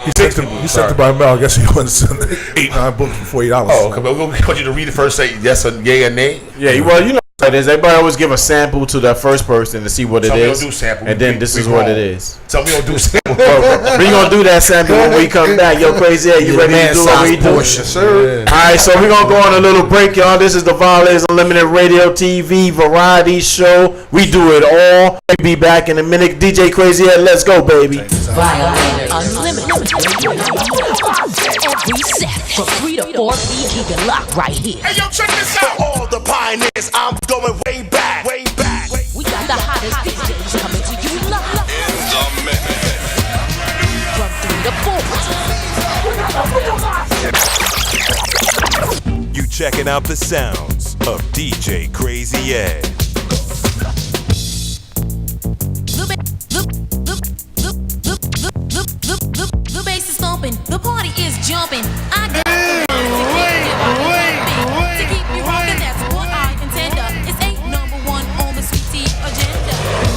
He sent it by mail. I guess he wants 8-9 books for $48. Oh, okay. We want you to read it first, say yes or yay or nay. Yeah, well, you know what it is. Everybody always give a sample to that first person to see what it is. Don't do sample. And then this is what it is. Tell me don't do sample. We're going to do that sample when we come back. Yo, Crazy Ed, you ready to do what we do? Yes, sir. All right, so we're going to go on a little break, y'all. This is the Violators Unlimited Radio TV variety show. We do it all. We'll be back in a minute. DJ Crazy Ed, let's go, baby. Violators Unlimited. Every set from 3 to 4 p.m. Keep it locked right here. Hey, yo, check this out. All the pioneers, I'm going way back. We got the hottest DJs coming to you live. From 3 to 4. You checking out the sounds of DJ Crazy Ed. The bass is thumping, the party is jumping. I got to keep you rocking, that's what I intend. It's ain't number one on the sweet tea agenda.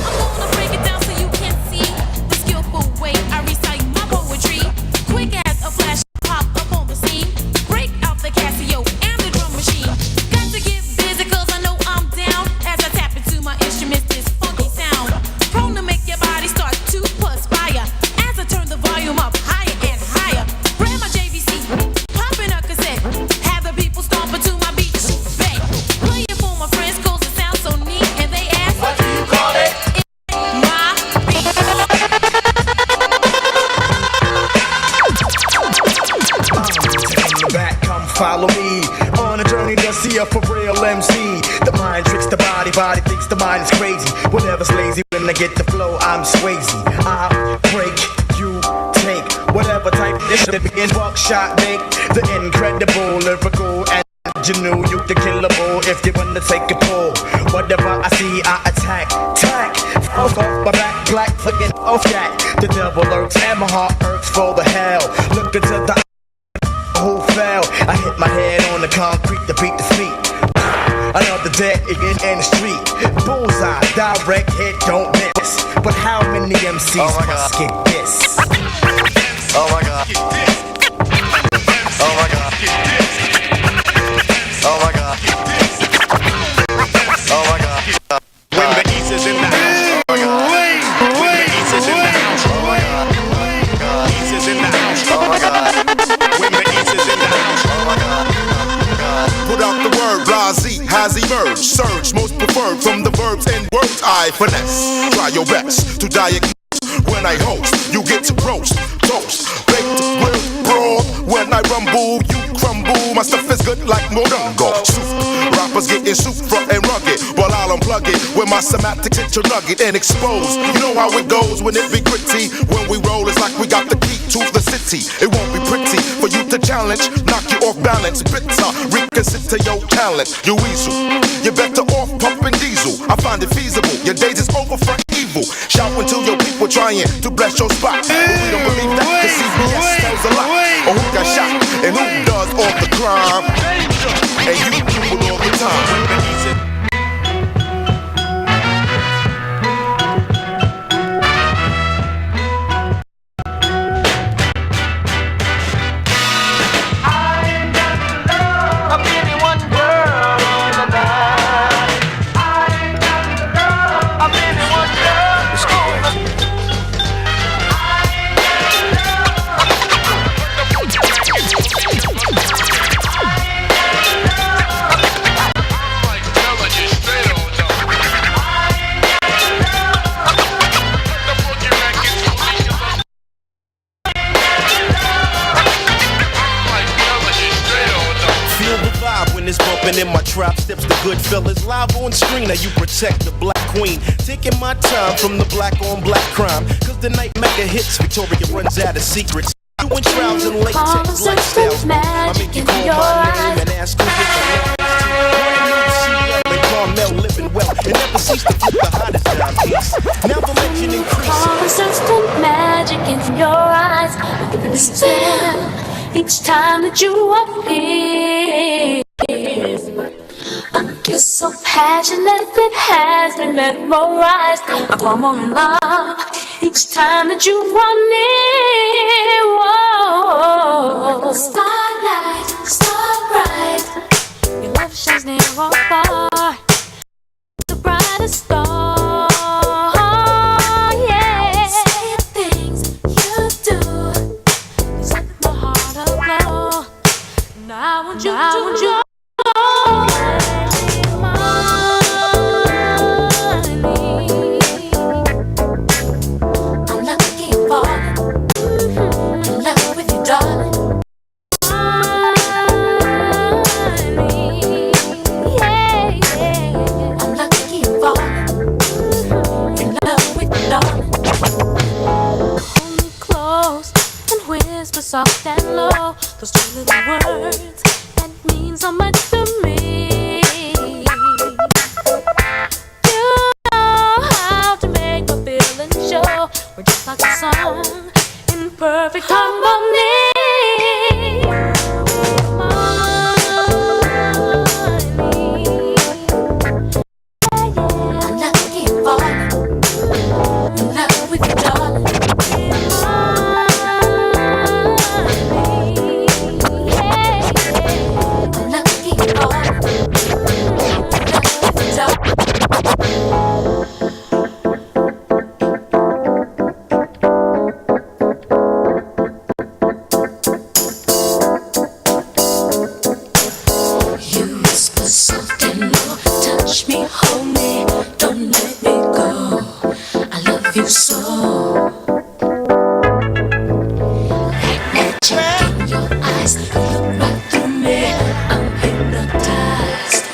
I'm gonna break it down so you can see the skillful way I recite my poetry. Quick as a flash, pop up on the scene. Break out the Casio and the drum machine. Got to get busy 'cause I know I'm down as I tap into my instruments, this funky sound. Prone to make your body start to perspire as I turn the volume up higher and higher. Grab my JVC, popping a cassette. Have the people stomping to my beat. Back, play it for my friends 'cause it sounds so neat. And they ask, what do you call it? My beat. In the back, come follow me on a journey to see a for real MC. The mind tricks the body, body thinks the mind is crazy. Whatever's lazy, when I get the flow, I'm Swayze. I break, you take whatever type this to begin. Buckshot make the incredible, lyrical and genuine. You the killable if you wanna take a pull. Whatever I see, I attack, tack. Off my back, black flicking off that. The devil lurks and my heart irks for the hell. Look into the who fell. I hit my head on the concrete to beat the feet. Another dead again in the street. Bullseye, direct hit, don't miss. But how many MCs must get this? Oh my god. Oh my god. Oh my god. Oh my god. When the East is in the house. Oh my god. When the East is in the house. Oh my god. East is in the house. Oh my god. When the East is in the house. Oh my god. Put out the word, Blasi has emerged. Surge, most preferred from the verbs and words I finesse. Try your best to diagnose. When I host, you get to roast, toast, baked, grilled, broad. When I rumble, you crumble. My stuff is good like Morongo. Soup. Rappers getting super and rugged, while I'll unplug it when my semantics hit your nugget and expose. You know how it goes when it be gritty. When we roll, it's like we got the key to the city. It won't be pretty for you to challenge, knock you off balance. Bitter, reconsider your talent. You weasel, you're better off pumping diesel. I find it feasible. Your days is over for evil. Shout until your people trying to bless your spot. But we don't believe that, cause CBS tells a lot. Or who got shot and who does all the crime. And you do it all the time. In my trap steps the good fellas live on screen. Now you protect the black queen. Taking my time from the black on black crime. Cause the night mega hits, Victoria runs out of secrets. Doing shrouds and latex lifestyles. I make you call my name and ask who gets the and Carmel living well and never cease to keep the hottest dime piece. Now the legend increases. Consistent magic in your eyes. The spell each time that you appear. A kiss so passionate it has been memorized. I come on love each time that you run near. Whoa. Starlight, star bright. Your love shines near or far. The brightest star. Yeah. Say the things you do. You set my heart aglow. Now I want you to. I'm not thinking of falling. soul. Like magic in your eyes, you look right through me. I'm hypnotized.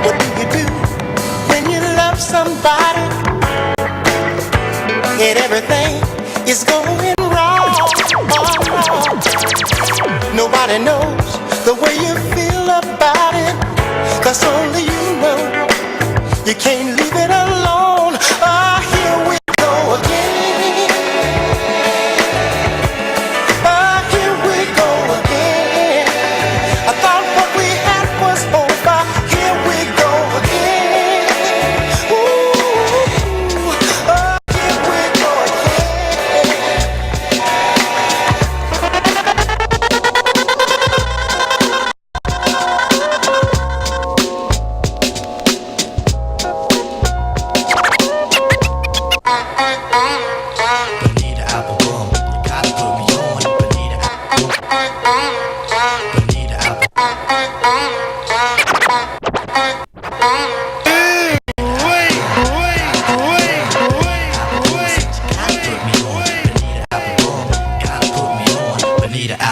What do you do when you love somebody and everything is going wrong? Nobody knows the way you feel about it, 'cause only you know. You can't leave it alone. Ah, here we go again. Ah, here we go again. I thought what we had was over. Here we go again. Ooh, ah, here we go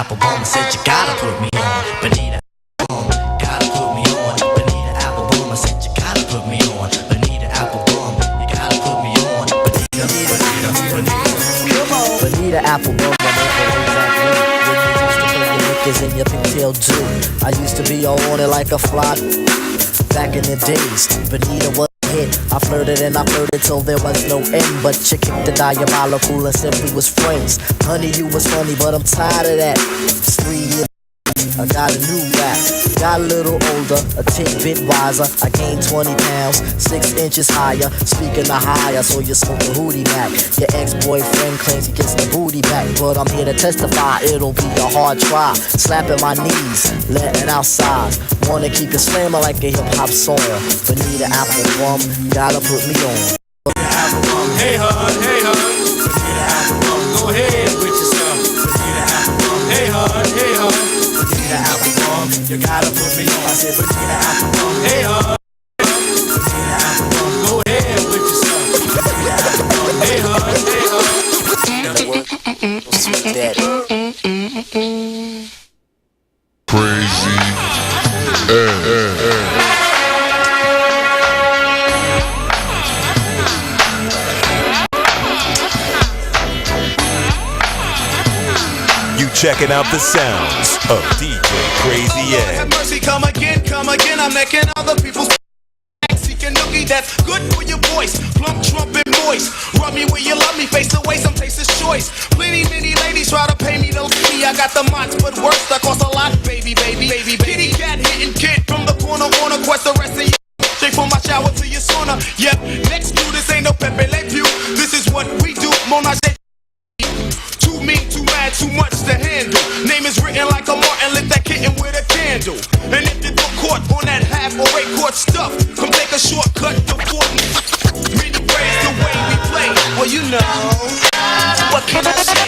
Applebaum said you gotta put me on. Bonita Applebaum, gotta put me on. Bonita Applebaum, I said you gotta put me on. Bonita Applebaum, you gotta put me on. Bonita Applebaum, I know for exactly when you used to put your knickers in your pigtail too. I used to be on it like a fly back in the days. Bonita was a hit. I flirted and I flirted till there was no end. But you kicked the diabolical and simply was friends. Honey, you was funny, but I'm tired of that. It's 3 years. I got a new rap, got a little older, a tidbit wiser. I gained 20 pounds, 6 inches higher. Speaking of higher, so you smoke a hootie Mac. Your ex-boyfriend claims he gets the booty back, but I'm here to testify it'll be a hard try. Slapping my knees, letting outside. Wanna keep it slamming like a hip-hop song. Bonita Applebaum, gotta put me on. Hey hun, hey hun. Bonita Applebaum, go ahead with yourself. Bonita Applebaum, hey hun, hey hun. Bonita Applebaum, you gotta put me on. I said Bonita Applebaum, hey hun. Bonita Applebaum, go ahead with yourself. Bonita Applebaum, hey hun, hey hun. Sweet daddy. Crazy. You checking out the sounds of DJ Crazy Ed. Have mercy, come again, I'm making other people's seeking nookie that's good for your voice. Plump, trumpet, moist. Rub me where you love me, face the way some taste is choice. Plenty, many ladies try to pay me to me. I got the mots, but worse, that cost a lot, baby. Kitty cat hitting kid from the corner on a quest, the rest of you. Straight from my shower to your sauna. Yep, next to this ain't no Pepe Le Pew. This is what we do, Mona. Too mean, too mad, too much to handle. Name is written like a Martin, lit that kitten with a candle. And if you go caught on that half or eight court stuff, come take a shortcut to Fort. Many ways the way we play. Well, you know, what can I say?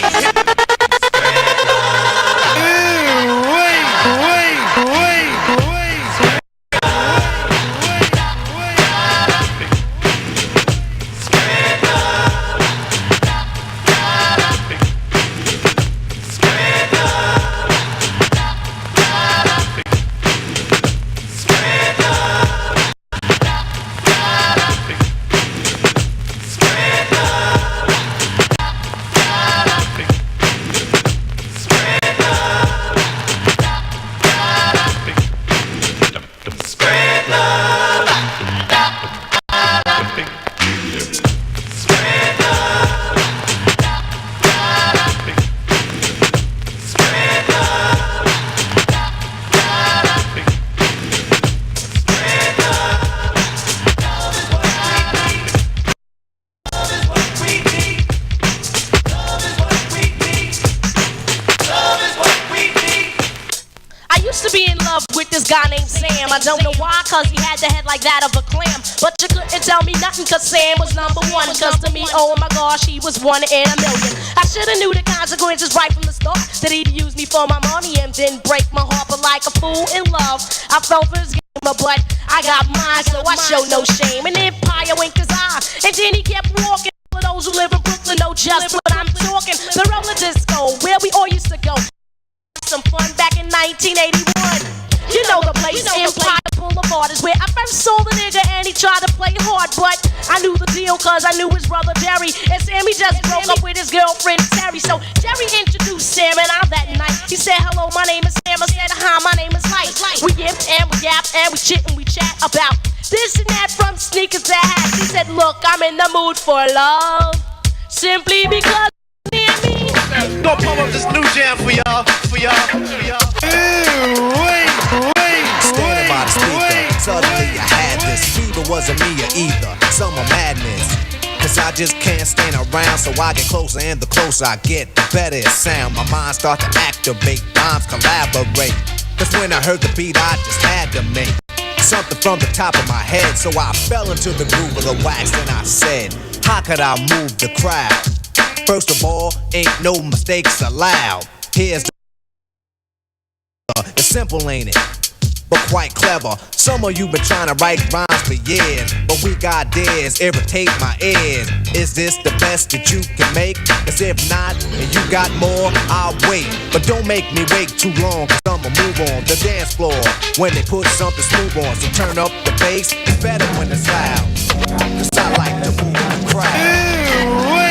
I don't know why, cause he had the head like that of a clam. But you couldn't tell me nothing, cause Sam was number one. Cause to me, oh my gosh, he was 1 in a million. I shoulda knew the consequences right from the start. That he'd use me for my money and then break my heart. But like a fool in love, I fell for his game. but I got mine, so I show no shame. And Empire winked his eye, and then he kept walking. For those who live in Brooklyn know just what I'm talking. The roller disco, where we all used to go. Some fun back in 1981. You know the place, Empire Boulevard is where I first saw the nigga, and he tried to play hard, but I knew the deal cause I knew his brother Jerry, and Sammy just broke up with his girlfriend Terry. So Jerry introduced Sam and I that night. He said, hello, my name is Sam. I said, hi, my name is Light. We yipped and we yapped and we chit and we chat about this and that, from sneakers to hats. He said, look, I'm in the mood for love, simply because near me. Gonna pump up this new jam for y'all, for y'all, for y'all. Standing by the speaker, suddenly I had this. Fever wasn't me or either, summer madness. Cause I just can't stand around, so I get closer, and the closer I get, the better it sound. My mind start to activate, rhymes collaborate. Cause when I heard the beat, I just had to make something from the top of my head. So I fell into the groove of the wax, and I said, how could I move the crowd? First of all, ain't no mistakes allowed. Here's the it's simple, ain't it? But quite clever. Some of you been trying to write rhymes for years, but we got dares, irritate my ears. Is this the best that you can make? Cause if not, and you got more, I'll wait. But don't make me wait too long, cause I'ma move on the dance floor when they put something smooth on. So turn up the bass, it's better when it's loud, cause I like to move the crowd.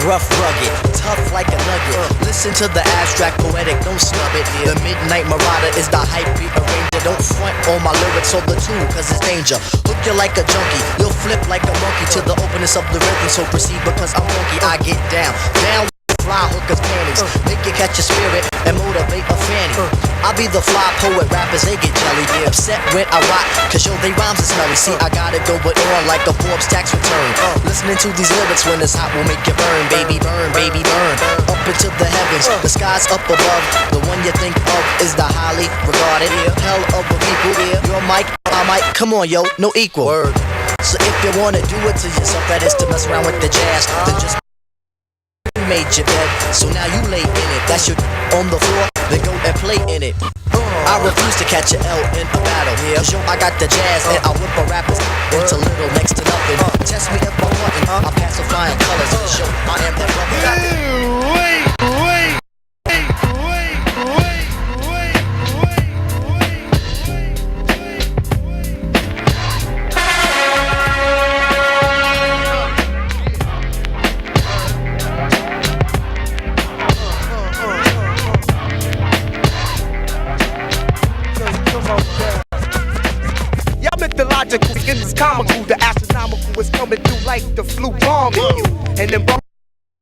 Rough, rugged, tough like a nugget. Listen to the abstract poetic, don't snub it. The Midnight Marauder is the hype beat arranger. Don't front on my lyrics or the tool, cause it's danger. Hook you like a junkie, you'll flip like a monkey to the openness of the rhythm. So proceed because I'm funky, I get down. Down fly hookers panties, make you catch your spirit and motivate a fanny. I be the fly poet, rappers they get jelly. Get upset when I rock, cause yo, they rhymes are smelly. See, I got it going on like a Forbes tax return. Listening to these lyrics when it's hot will make you burn, baby burn, baby burn. Up into the heavens, the skies up above. The one you think of is the highly regarded hell of a people. Your mic, my mic, come on yo, no equal. Word. So if you wanna do it to yourself, that is to mess around with the jazz, then just made your bed, so now you lay in it. That's your on the floor, then go and play in it. I refuse to catch an L in a battle. Cause yo, I got the jazz and I whip a rappers into little next to nothing. Test me if I'm wanting, I'm pacifying colors. Show I am that brother. Mythological, skin is comical. The astronomical is coming through like the flu bombing you. And then bomb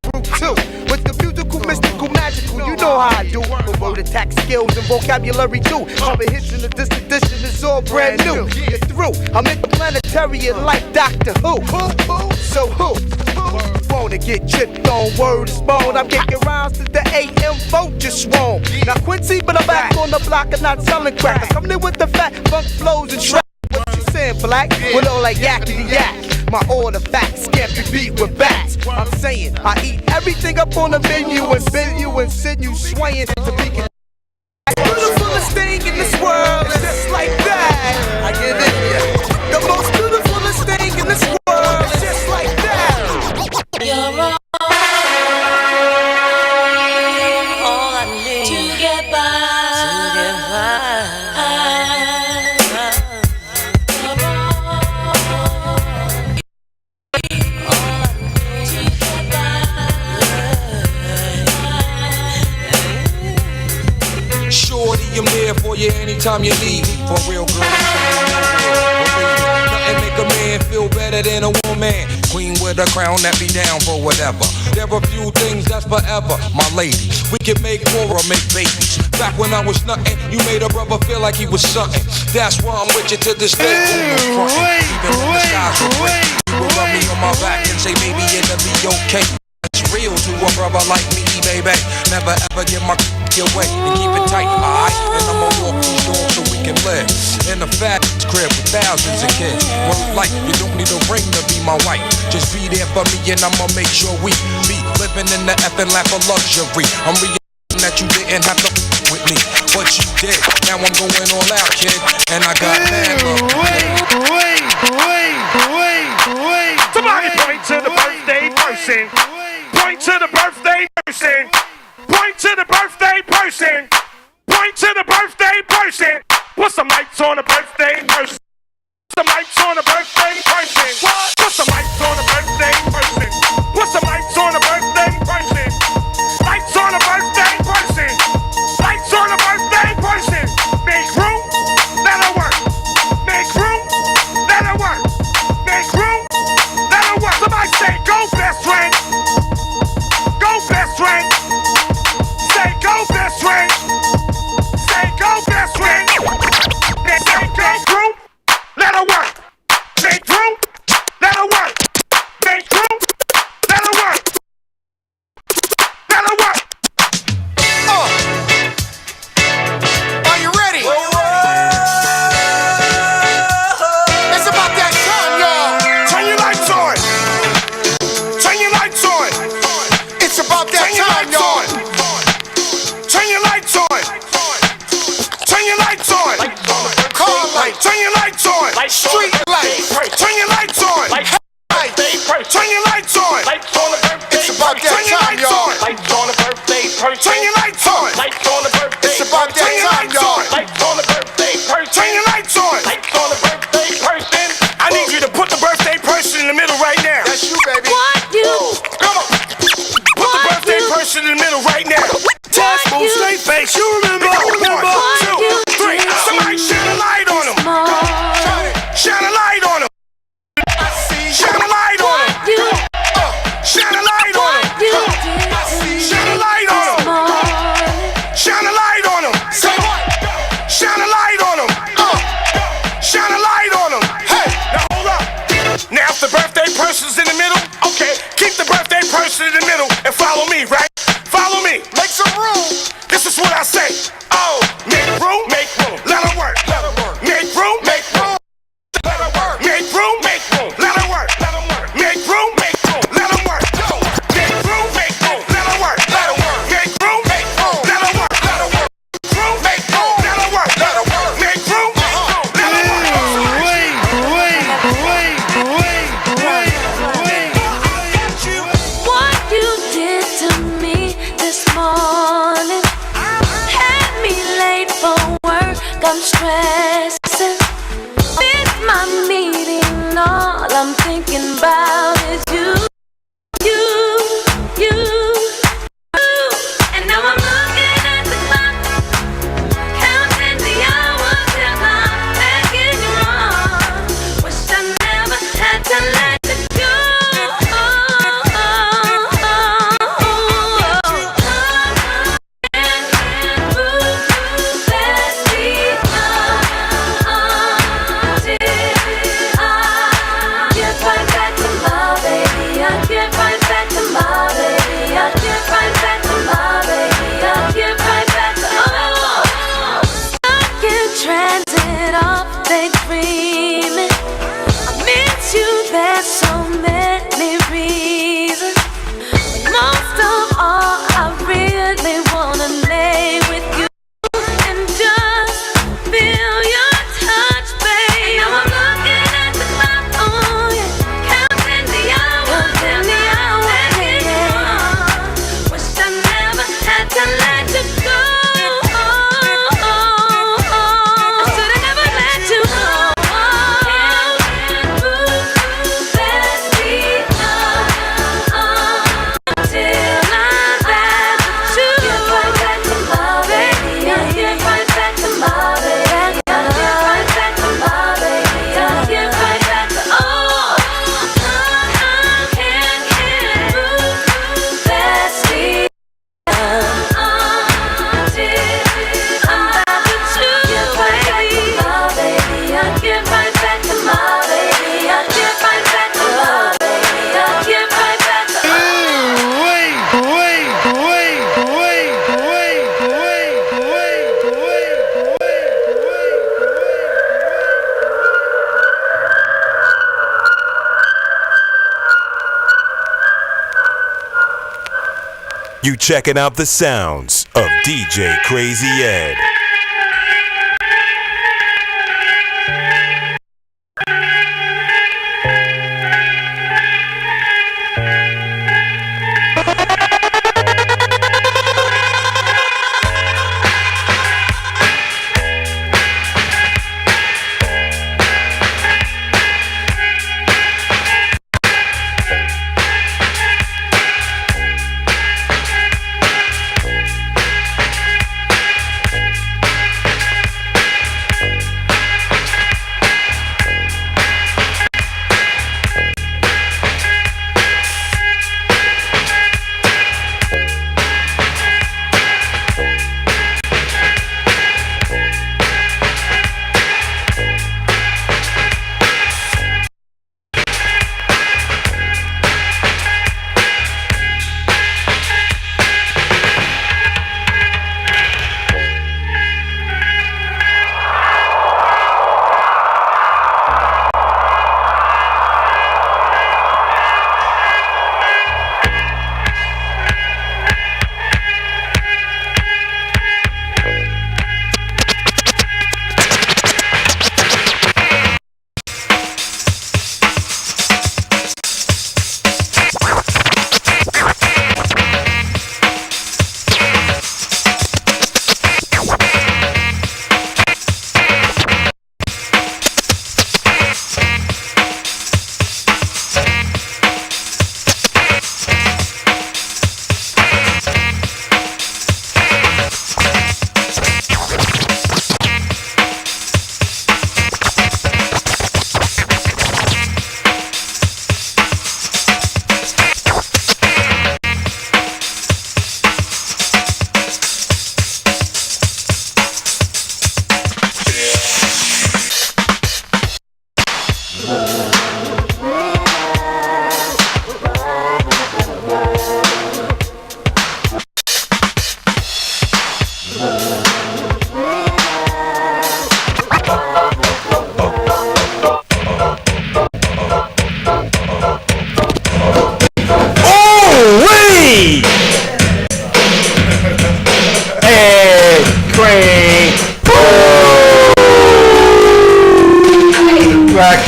through too. With the musical, mystical, magical, you know how I do. But word attack skills and vocabulary too. Cover hits in this edition is all brand new. You're through. I'm interplanetary like Doctor Who. So who? Wanna get tripped on word is bone. I'm kicking rounds to the AM vote just wrong. Now Quincy, but I'm back on the block and not selling crack. I'm coming in with the fat funk flows and trap. What you saying, black? With all like yakety yak. My order facts can't be beat with bats. I'm saying I eat everything up on the menu and bend you and send you swaying to be beautifulest thing in this world is just like that. I give it you. The most beautifulest thing in this world is just like that. You're all I need to get by. I'm there for you anytime you need me. For real, girl, nothing make a man feel better than a woman. Queen with a crown that be down for whatever. There are few things that's forever, my lady. We can make more or make babies. Back when I was nothing, you made a brother feel like he was something. That's why I'm with you to this day. No frontin', even when the skies were gray. You will rub me on my back and say, baby, it'll be okay. It's real to a brother like me, baby. Never ever get my your way and keep it tight, alright? And I'ma walk these doors so we can live in a fat crib with thousands of kids. Word like you don't need a ring to be my wife. Just be there for me and I'ma make sure we be living in the effing lap of luxury. I'm realizing that you didn't have to with me, but you did. Now I'm going all out, kid, and I got mad love. Somebody point to the birthday person. Point to the birthday person. Point to the birthday person. Point to the birthday person. Put some lights on the birthday person. Put some lights on the birthday person. Put some lights on the birthday person. Put some lights on the birthday person. Lights on the birthday person. Lights on the birthday person. Make room, let her work. Make room, let her work. Make room, let her work. Somebody say, go best friend. Go best friend. Say, go best friend. Say, go best friend. Say, make room, let her work. Make room, let her work. Make room, let her work. Let her work. Are you ready? It's about that time, y'all. Turn your lights on. Turn your lights on. It's about that time, y'all. Turn your lights on. Turn your lights on. Car light. Turn your lights on. Street light. Turn your lights on. Turn your lights on. It's about that time, y'all. Turn your lights on. It's about that time, y'all. Turn your lights on. I need you to put the birthday person in the middle right now. That's you, baby. Come on. Put the birthday person in the middle right now. Test, move, straight face. You remember. 1, 2, 3. Somebody shine a light on him. Shine a light on him. Shine a light on him. Shine a light on him. Shine a light on him. Shine a light on him. Shine a light on him. Shine a light on him. Hey, now hold up. Now if the birthday person's in the middle, okay, keep the birthday person in the middle and follow me, right? Follow me. Make some room. This is what I say. Oh, make room, let her work. Make room, let her work. Make room, let her work. Make room, let her work. Make room, let her work. Make room, let her work. Room, let her work. Make room, let her What you did to me this morning had me late for work. I'm stressing. It's my meeting. All I'm thinking about is you. And now I'm looking at the clock, counting the hours till I'm back in your arms. Wish I never had to let it go. Get right back to my You checking out the sounds of DJ Crazy Ed.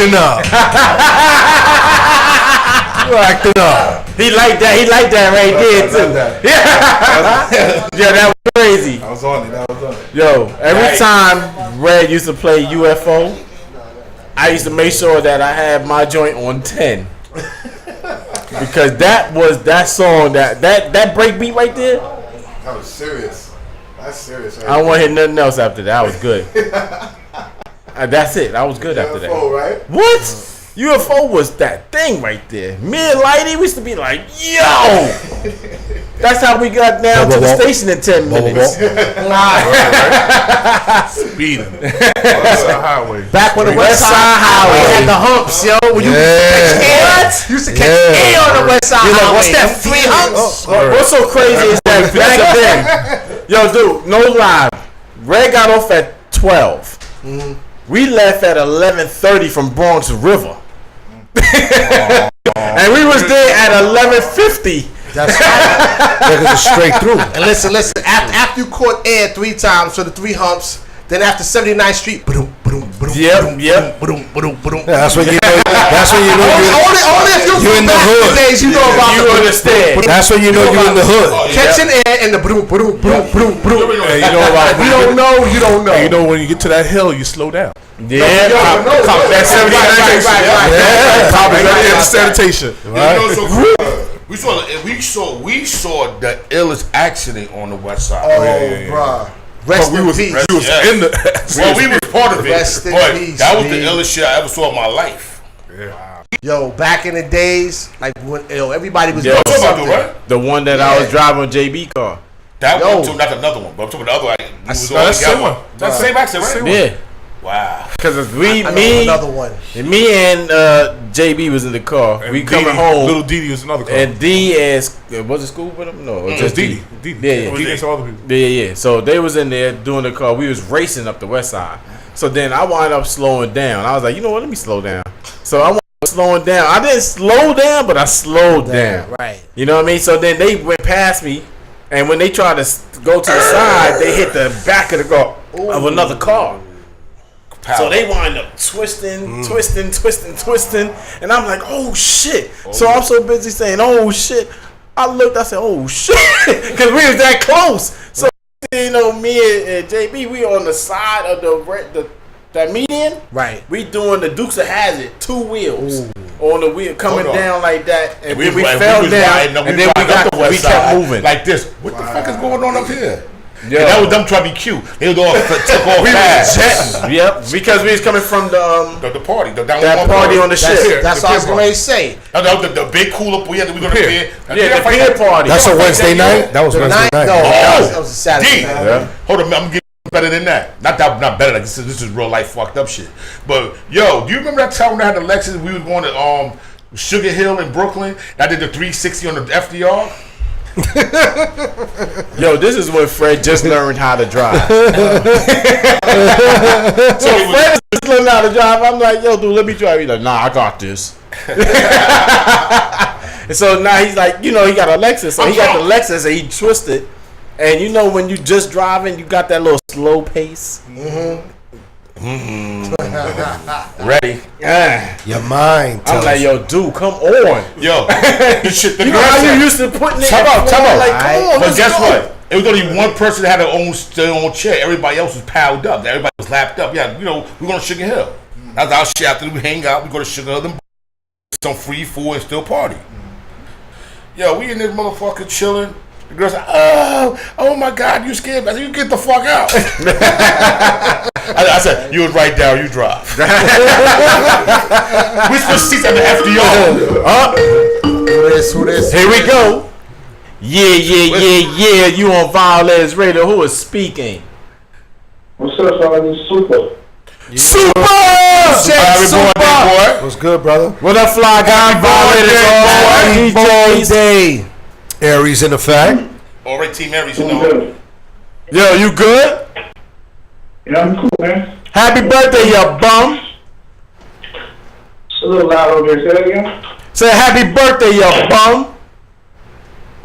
acting up. You acting up. He liked that. He liked that right there too. Yeah, that was crazy. I was on it. That was on it. Yo, every time Red used to play UFO, I used to make sure that I had my joint on 10. Because that was that song, that break beat right there. That was serious. That's serious. Right? I don't want to hear nothing else after that. I was good. That's it. I was good after that. UFO, right? What? UFO was that thing right there. Me and Lighty, we used to be like, yo! That's how we got down to the station in 10 minutes. Speeding. West Side Highway. Back when the West Side Highway had the humps, yo. When you used to catch air on the West Side Highway. What's that? 3 humps? What's so crazy is that back then, yo, dude, no lie. Red got off at 12. We left at 11:30 from Bronx River. And we was there at 11:50. That's right. Because it's straight through. And listen. After you caught air 3 times, so the 3 humps, then after 79th Street, Yep. Yeah, that's when you know. That's when you know only if you're in the hood. Days you know about you understand. That's when you know you're in the hood. Catching air and the Hey, you know about you don't know. You don't know. You know when you get to that hill, you slow down. Yeah, that's 79th sanitation. Right. You know, we saw the illest accident on the West Side. Oh, bro. Rest in peace. We was part of it, but that was the illest shit I ever saw in my life. Yeah. Yo, back in the days, like when everybody was doing something. The one that I was driving JB car. That one too, not another one, but I'm talking about the other one. That's the same one. That's the same accident, right? Yeah. Wow. Because another one. And me and JB was in the car. And we coming home. Little Didi was another car. And D was it school with him? No, just Didi. Yeah. Didi and some other people. Yeah. So they was in there doing the car. We was racing up the West Side. So then I wound up slowing down. I was like, you know what? Let me slow down. So I wound up slowing down. I didn't slow down, but I slowed down. Right. You know what I mean? So then they went past me. And when they try to go to the side, they hit the back of the car of another car. So they wind up twisting, twisting, and I'm like, oh shit. So I'm so busy saying, oh shit. I looked, I said, oh shit, because we was that close. So you know, me and JB, we on the side of that median. Right. We doing the Dukes of Hazzard, 2 wheels on the wheel coming down like that, and then we fell down, and then we kept moving like this. What the fuck is going on up here? Yeah, that was them trying to be cute. They was all took off we fast. Yep, because we was coming from the party, that party on the ship. That's what I was going to say. That was the big cool up we had. We going to beer. Yeah, the beer party. That's a Wednesday night. That was Wednesday night. No, that was a Saturday night. Yeah. Hold on, I'm getting better than that. Not better. Like this is real life fucked up shit. But yo, do you remember that time when I had the Lexus? We was going to Sugar Hill in Brooklyn. I did the 360 on the FDR. Yo, this is when Fred just learned how to drive. So Fred just learned how to drive. I'm like, yo, dude, let me drive. He's like, nah, I got this. And so now he's like, you know, he got a Lexus. So he got the Lexus and he twisted. And you know, when you just driving, you got that little slow pace. Ready? Your mind. I'm like, yo, dude, come on. Yo, you know how you used to putting it. Come on. Like, come on, but guess what? It was only one person that had their own chair. Everybody else was piled up. Everybody was lapped up. Yeah, you know, we're going to Sugar Hill. That's our shit. After we hang out, we go to Sugar Hill and some free food and still party. Yo, we in this motherfucker chilling. The girl's like, oh my God, you scared me. I said, you get the fuck out. I said, you was right down, you drive. We switch seats at the FDR. Who this? Here we go. Yeah. You on Violators Radio. Who is speaking? What's up, fellas? This is Super. Super! Boy. What's good, brother? What up, fly guy? Violators Day. Aries in effect. All right, Team Aries, you know. Yo, you good? Yeah, I'm cool, man. Happy birthday, you bum. It's a little loud over here. Say that again? Say happy birthday, you bum.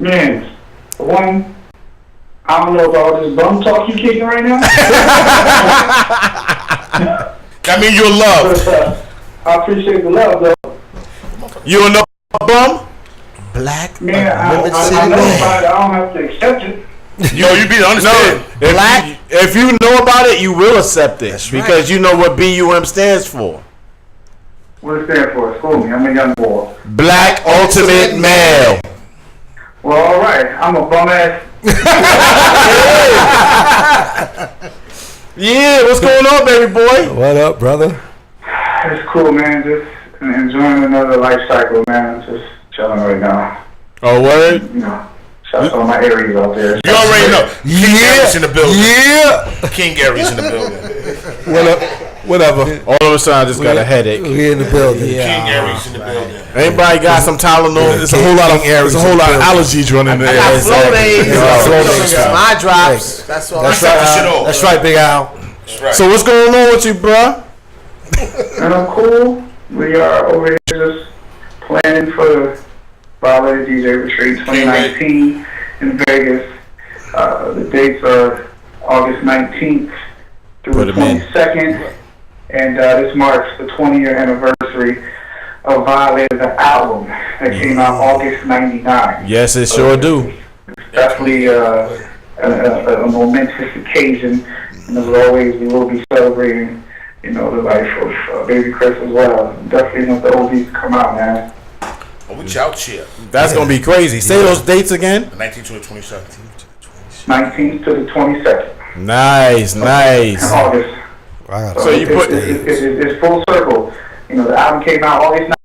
Man, for one, I don't know about all this bum talk you kicking right now. That means you're loved. I appreciate the love, though. You a no bum? Black. Man, I know about it. I don't have to accept it. Yo, you be understand. No, if you know about it, you will accept it. That's because you know what BUM stands for. What does it stand for? School me. I'm a young boy. Black Ultimate Male. Well, all right. I'm a bum ass. Yeah, what's going on, baby boy? What up, brother? It's cool, man. Just enjoying another life cycle, man. Just chilling right now. Oh, word? You know, shout out to all my Aries out there. You already know. King Aries in the building. Yeah. King Aries in the building. Whatever. All of a sudden, I just got a headache. We in the building. King Aries in the building. Anybody got some Tylenol? There's a whole lot of allergies running there. I got Flonase. My drops. That's all. That's right, Big Al. That's right. So what's going on with you, bruh? And I'm cool. We are over here just planning for the Violator DJ Retreat 2019 in Vegas. The dates are August 19th through the 22nd. And this marks the 20-year anniversary of Violators, the album that came out August '99. Yes, it sure do. It's definitely a momentous occasion. And as always, we will be celebrating, you know, the life of Baby Chris as well. Definitely want the oldies to come out, man. Oh, we out here. That's going to be crazy. Say those dates again. The 19th to the 27th. 19th to the 22nd. Nice. In August. So you put it's full circle. You know, the album came out August 9th.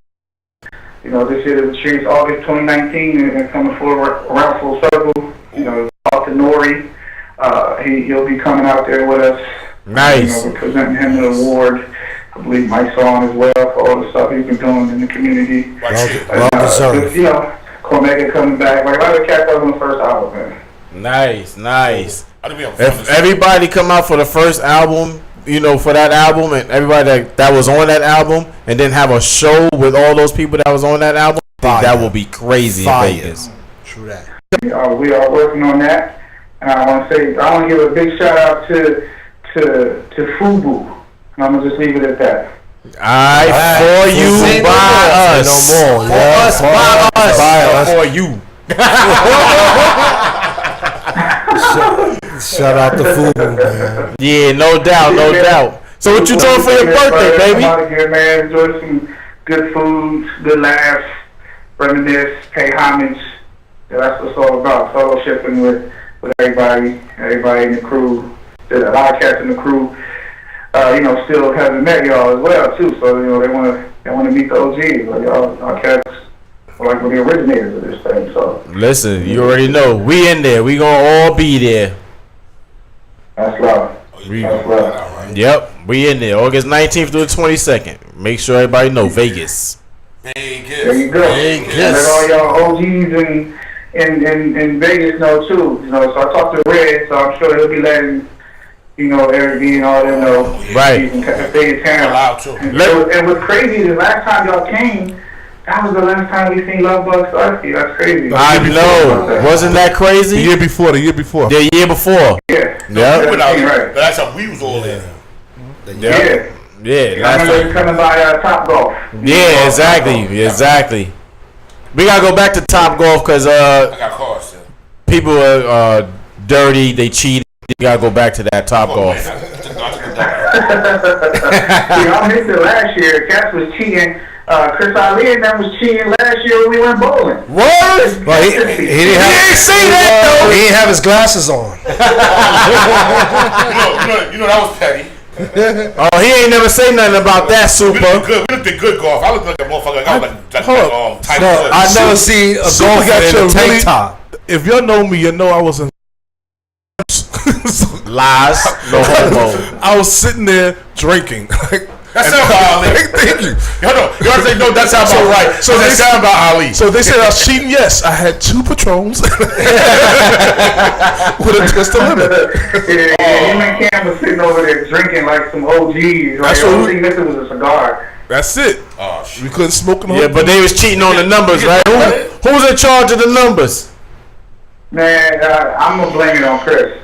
You know, this year the retreat is August 2019 and coming forward around full circle. You know, talk to Nori. He'll be coming out there with us. Nice. You know, we're presenting him the award. I believe Mike's on as well for all the stuff he's been doing in the community. Well deserved. You know, Cormega coming back. Like a lot of the cats on the first album, man. Nice. If everybody come out for the first album, you know, for that album, and everybody that was on that album, and then have a show with all those people that was on that album, that will be crazy in Vegas. True that. We are working on that, and I want to give a big shout out to Fubu, and I'm gonna just leave it at that. Alright, for you, by us. No more. For us, by us. For you. Shout out to Fubu, man. Yeah, no doubt. So what you doing for your birthday, baby? I'm out here, man. Enjoy some good food, good laughs, reminisce, pay homage. That's what it's all about. Fellowshipping with everybody in the crew. There's a lot of cats in the crew. Still haven't met y'all as well too. So they want to meet the OGs. Like y'all cats are like the originators of this thing. So listen, you already know we in there. We gonna all be there. That's love. Yep, we in there. August 19th through the 22nd. Make sure everybody know Vegas. There you go. Let all y'all OGs in Vegas know too. So I talked to Red, so I'm sure he'll be letting Eric B and all them know. Right. If they in town. And what's crazy is the last time y'all came, that was the last time we seen Love Bug Starsky. That's crazy. I know. Wasn't that crazy? The year before. The year before. Yeah. Right. That's how we was all in. Yeah. Yeah. I remember coming by Top Golf. Yeah, exactly. We gotta go back to Top Golf because I got cars. people are dirty. They cheated. You gotta go back to that Top Golf. I missed it last year. Cats was cheating. Chris Ali and them was cheating last year when we went bowling. What? Well, he didn't say that though. He didn't have his glasses on. you know that was petty. Oh, he ain't never say nothing about that, Super. We looked at good golf. I looked like a motherfucker. I was like I never seen a golf in a tank top. If you know me, you know I was in lies. No homo. I was sitting there drinking. That sounds about Ali. Thank you. You already say no. That sounds about right. So that sounds about Ali. So they said I was cheating. Yes, I had 2 Patrons with a twist of lemon. Yeah, him and Cam was sitting over there drinking like some OGs. Right? The only thing missing was a cigar. That's it. Oh, shit. We couldn't smoke in the Yeah, but they was cheating on the numbers, right? Who's in charge of the numbers? Man, I'm gonna blame it on Chris.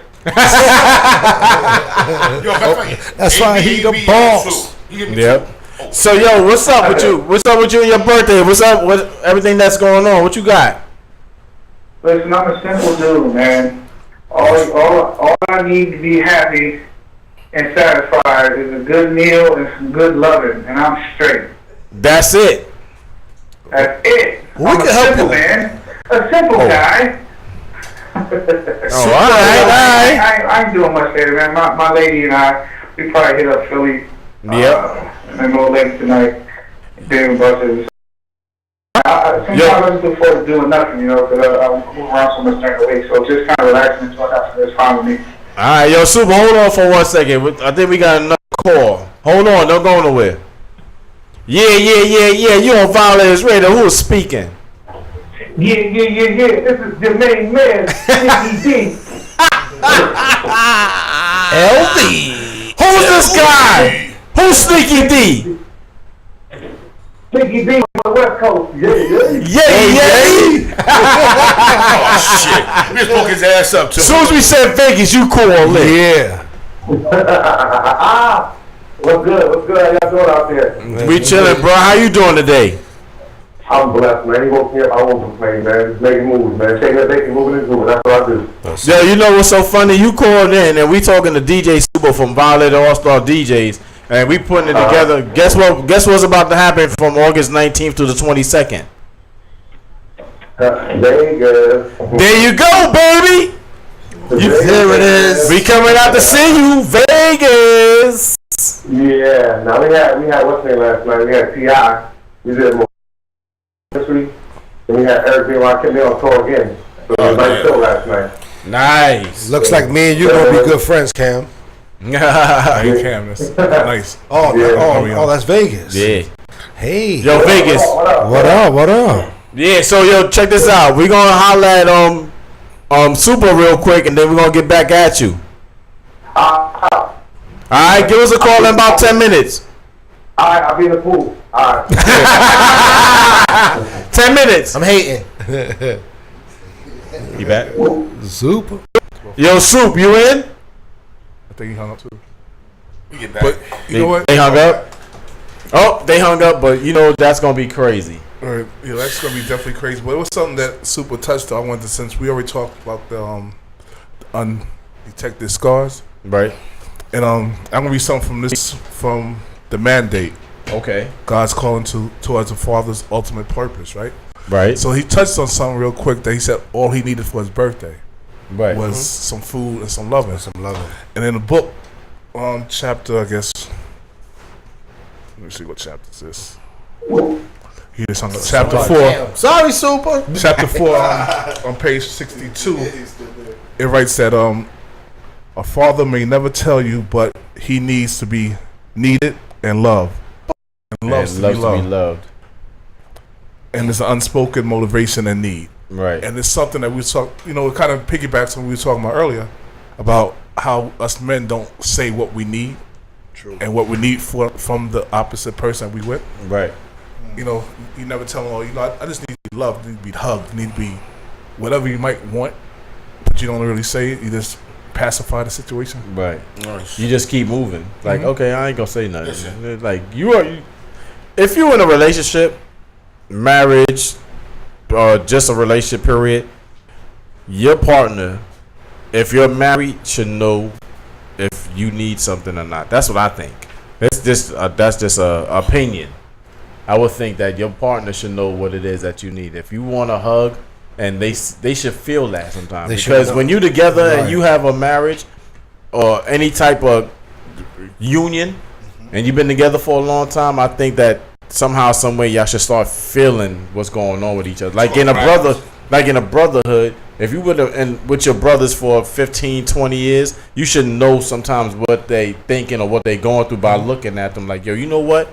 That's why he the boss. Yep. So what's up with you? What's up with you and your birthday? What's up with everything that's going on? What you got? Listen, I'm a simple dude, man. All I need to be happy and satisfied is a good meal and some good loving, and I'm straight. That's it. That's it. We can help you, man. A simple guy. All right. I ain't doing much there, man. My lady and I, we probably hit up Philly. And then go late tonight. Doing buses. Sometimes I just look forward to doing nothing, because I move around so much during the week. So just kind of relaxing until that's fine with me. All right, yo, Super, hold on for 1 second. I think we got another call. Hold on, don't go nowhere. Yeah. You on Violators Radio? Who is speaking? Yeah. This is the main man, Sneaky D. LD. Who's this guy? Who's Sneaky D? Sneaky D on the West Coast. Yeah. Oh shit! We spoke his ass up too. As soon as we said Vegas, you call in. Yeah. What's good? How y'all doing out there? We chilling, bro. How you doing today? I'm blessed, man. You woke me up. I won't complain, man. Just making moves, man. Taking that bacon, moving and moving. That's what I do. Yo, you know what's so funny? You called in and we talking to DJ Super from Violator All-Star DJs, and we putting it together. Guess what's about to happen from August 19th to the 22nd? Vegas. There you go, baby. Here it is. We coming out to see you, Vegas. Yeah. Now we had what's name last night? We had T.I. We did more this week. And we had Eric B. on tour again. So it was a nice show last night. Nice. Looks like me and you gonna be good friends, Cam. Hey, Cam, that's nice. Oh, that's Vegas. Yeah. Hey. Yo, Vegas. What up? Yeah, so yo, check this out. We gonna holler at Super real quick, and then we're gonna get back at you. Alright, give us a call in about 10 minutes. Alright, I'll be in the pool. Alright. 10 minutes. I'm hating. He back? Super. Yo, Soup, you in? I think he hung up too. We get back. But you know what? They hung up. Oh, they hung up, but you know that's gonna be crazy. All right, yeah, that's gonna be definitely crazy. But it was something that Super touched on. I wanted to, since we already talked about the undetected scars, right? And I'm gonna read something from the mandate. Okay. God's calling towards the Father's ultimate purpose, right? Right. So he touched on something real quick that he said all he needed for his birthday, right, was some food and some loving. And in the book, chapter, I guess. Let me see what chapter is this. He just hung up. Chapter 4. Sorry, Super. Chapter 4 on page 62. It writes that a father may never tell you, but he needs to be needed and loved. And loves to be loved. And it's an unspoken motivation and need. Right. And it's something that we talk, it kind of piggybacks on what we were talking about earlier about how us men don't say what we need. True. And what we need from the opposite person we with. Right. You never tell them, I just need to be loved, need to be hugged, need to be whatever you might want, but you don't really say it. You just pacify the situation. Right. Nice. You just keep moving. Like, okay, I ain't gonna say nothing. Listen. Like if you're in a relationship, marriage, or just a relationship period, your partner, if you're married, should know if you need something or not. That's what I think. That's just a opinion. I would think that your partner should know what it is that you need. If you want a hug, and they should feel that sometimes. Because when you're together and you have a marriage or any type of union, and you've been together for a long time, I think that somehow, some way, y'all should start feeling what's going on with each other. Like in a brotherhood, if you would have with your brothers for 15, 20 years, you should know sometimes what they thinking or what they going through by looking at them. Like, yo, you know what?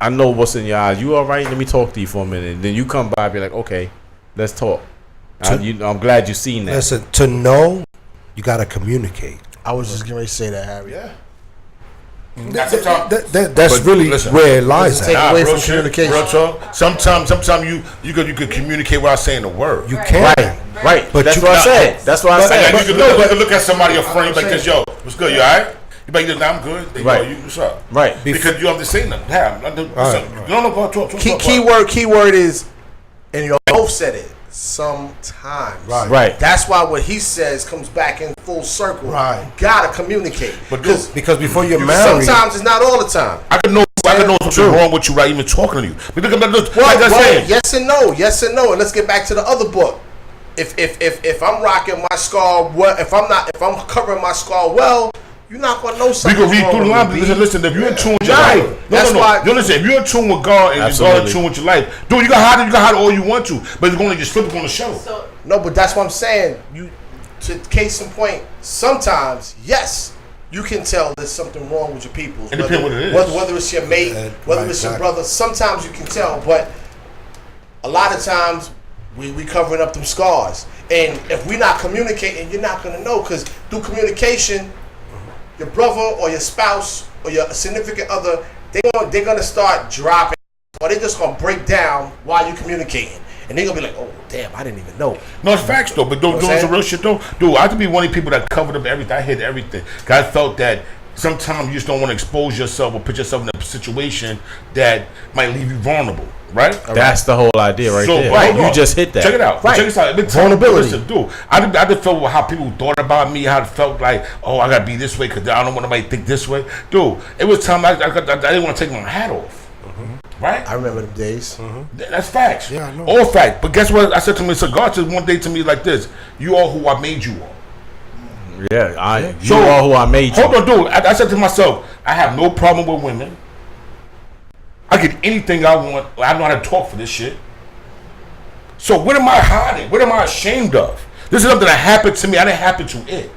I know what's in your eyes. You all right? Let me talk to you for a minute. And then you come by and be like, okay, let's talk. I'm glad you seen that. Listen, to know, you got to communicate. I was just getting ready to say that, Harry. Yeah. That's really where it lies Take at. away from communication. Real talk. Sometimes you could communicate without saying a word. You can. Right. But that's what I said. That's what I said. You can look at somebody, your friend, like this. Yo, what's good? You alright? You like, nah, I'm good. They right. Yo, what's up? Right. Because you don't have to say nothing. You don't know about talk. Keyword is, and you both said it. Sometimes. Right. That's why what he says comes back in full circle. Right. You gotta communicate. Because before you're married, sometimes it's not all the time. I can know something wrong with you right even talking to you. Yes and no. And let's get back to the other book. If I'm rocking my scar well, if I'm covering my scar well, you're not gonna know something. We can read through the line. Listen, if you're in tune with your life, no. Listen, if you're in tune with God and God in tune with your life, dude, you can hide all you want to, but it's gonna just slip on the show. No, but that's what I'm saying. To case in point, sometimes yes, you can tell there's something wrong with your people. It depends what it is. Whether it's your mate, whether it's your brother, sometimes you can tell, but a lot of times we covering up them scars. And if we're not communicating, you're not gonna know, because through communication, your brother or your spouse or your significant other, they're gonna start dropping, or they're just gonna break down while you're communicating, and they're gonna be like, "Oh, damn, I didn't even know." No, it's facts though. But doing some real shit though, dude. I have to be one of the people that covered up everything. I hid everything. Cause I felt that sometimes you just don't want to expose yourself or put yourself in a situation that might leave you vulnerable. Right? That's the whole idea right there. Right, you just hit that. Check it out. Right. Check this out. Vulnerability. Dude, I just felt how people thought about me, how it felt like, oh, I gotta be this way because I don't want nobody to think this way. Dude, it was time I didn't want to take my hat off. Mm-hmm. Right? I remember them days. Mm-hmm. That's facts. Yeah, I know. All fact. But guess what? I said to me, so God said one day to me like this: you are who I made you all. Yeah, you are who I made you. Hold on, dude. I said to myself, I have no problem with women. I get anything I want. I know how to talk for this shit. So what am I hiding? What am I ashamed of? This is something that happened to me. I didn't happen to it.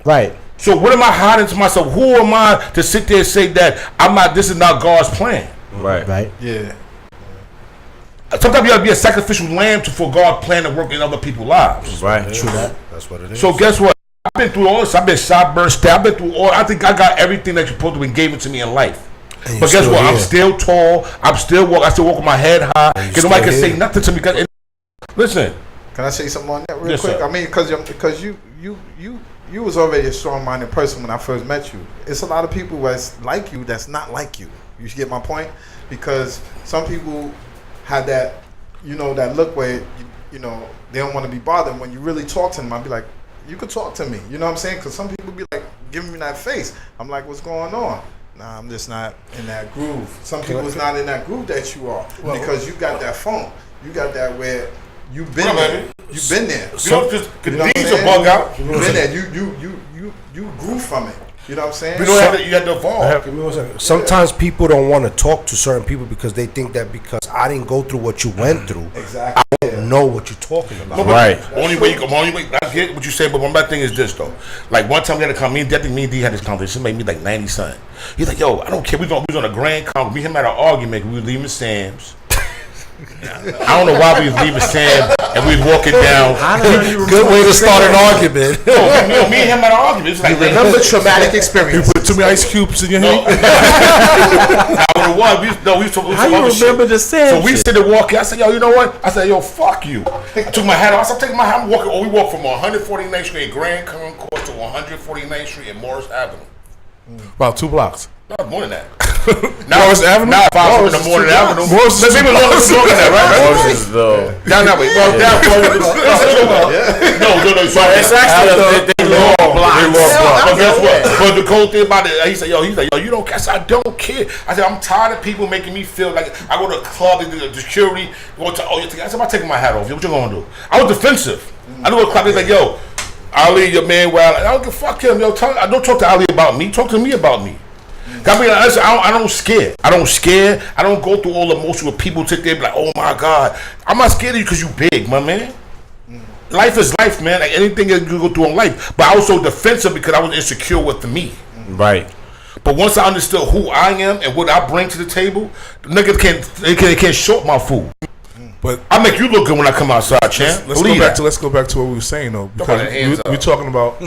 Right. So what am I hiding to myself? Who am I to sit there and say that I'm not? This is not God's plan. Right. Yeah. Sometimes you have to be a sacrificial lamb for God's plan to work in other people's lives. Right. True that. That's what it is. So guess what? I've been through all this. I've been shot, burned, stabbed. I've been through all. I think I got everything that's supposed to be given to me in life. But guess what? Here. I'm still tall. I still walk with my head high. Because nobody can say nothing to me. Listen, Can I say something on that real Yes, quick? sir. I mean, because you was already a strong-minded person when I first met you. It's a lot of people that's like you that's not like you. You get my point? Because some people have that, that look where, they don't want to be bothered. When you really talk to them, I'll be like, you could talk to me. You know what I'm saying? Because some people be like, giving me that face. I'm like, what's going on? Nah, I'm just not in that groove. Some people's not in that groove that you are. Because you got that phone. You got that where you've been there. You've been there. You know, just these are bug out. You've been there. You grew from it. You know what I'm saying? You had to evolve. Sometimes people don't want to talk to certain people because they think that because I didn't go through what you went through, exactly. I don't know what you're talking about. Right. Only way, I get what you say, but one bad thing is this though. Like one time we had to come, me and D had this conversation. It made me like 90 something. He's like, yo, I don't care. We was on a grand conference. Me and him had an argument. We were leaving Sam's. I don't know why we was leaving Sam and we was walking down. Good way to start an argument. No, me and him had an argument. It's like, remember traumatic experience. You put too many ice cubes in your head. Now, what it was, we was talking How you remember the Sam So we shit? sit there walking. I said, yo, you know what? I said, yo, fuck you. I took my hat off. I said, taking my hat. I'm walking. We walked from 149th Street in Grand Concourse to 149th Street in Morris Avenue. About 2 blocks. No, more than that. Morris Avenue? Now 5 in the morning Avenue. Morris is Maybe longer than that, right? Morris is though. Down that way. Well, down. No. So it's actually they long blocks. But guess what? But the cool thing about it, he's like, yo, you don't care. I said, I don't care. I said, I'm tired of people making me feel like I go to a club, they do the security. I said, I'm taking my hat off. What you gonna do? I was defensive. I go to a club, he's like, yo, Ali, your man, well, I don't give fuck him. Yo, I don't talk to Ali about me. Talk to me about me. I mean, I don't scare. I don't go through all the emotion where people sit there and be like, oh my God. I'm not scared of you because you big, my man. Life is life, man. Like anything you go through in life. But I was so defensive because I was insecure with me. Right. But once I understood who I am and what I bring to the table, niggas can't short my food. But I make you look good when I come outside, champ. Let's go back to what we were saying though, because we're talking about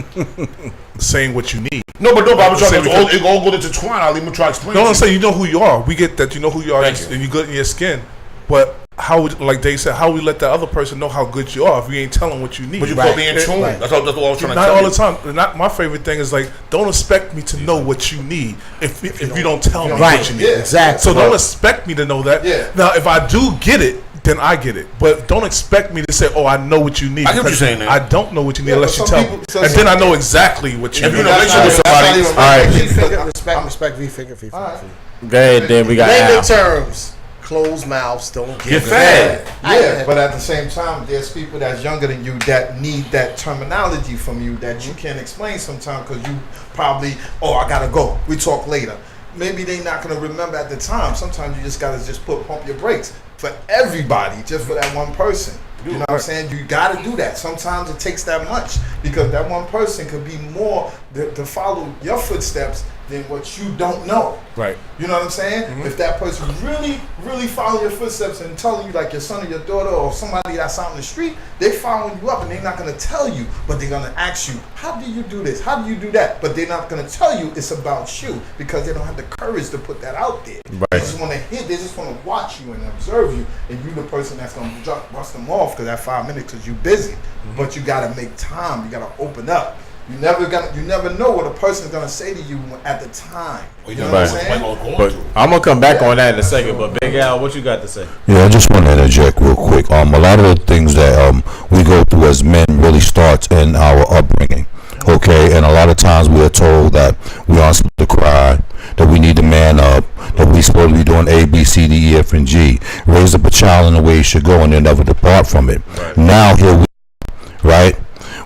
saying what you need. No, but I was trying to it all go intertwined. I'll even try to explain. No, I'm saying you know who you are. We get that you know who you are, and you're good in your skin. But how would, like Dave said, how we let that other person know how good you are if we ain't telling what you need? But you put me in tune. Right. That's all I was trying to not tell all you. the time. Not my favorite thing is like, don't expect me to know what you need if you don't tell me Right. what you need. Yeah, exactly. So don't expect me to know that. Yeah. Now, if I do get it, then I get it. But don't expect me to say, "Oh, I know what you need." I get what you're saying. I don't know what you need unless you some tell people- me, so and some then I know exactly what you If need. you're in a relationship with somebody, Respect, V figure. Go ahead, then we got Layman Al. terms. Closed mouths don't Get fed. Yeah, but at the same time, there's people that's younger than you that need that terminology from you that you can't explain sometimes because you probably, I gotta go. We talk later. Maybe they not gonna remember at the time. Sometimes you just gotta pump your brakes for everybody, just for that one person. You know what I'm saying? You gotta do that. Sometimes it takes that much because that one person could be more to follow your footsteps than what you don't know. Right. You know what I'm saying? Mm-hmm. If that person really follow your footsteps and telling you like your son or your daughter or somebody that's out in the street, they following you up and they're not gonna tell you, but they're gonna ask you, how do you do this? How do you do that? But they're not gonna tell you it's about you because they don't have the courage to put that out there. Right. They just wanna hit, they just wanna watch you and observe you, and you the person that's gonna bust them off because that 5 minutes because you busy. But you gotta make time, you gotta open up. You never know what a person is gonna say to you at the time. You know what I'm saying? But I'm gonna come back on that in a second. But Big Al, what you got to say? Yeah, I just want to interject real quick. A lot of the things that we go through as men really starts in our upbringing. Okay, and a lot of times we are told that we aren't supposed to cry, that we need to man up, that we're supposed to be doing A, B, C, D, E, F, and G. Raise up a child in the way he should go and then never depart from it. Right. Now here we, right?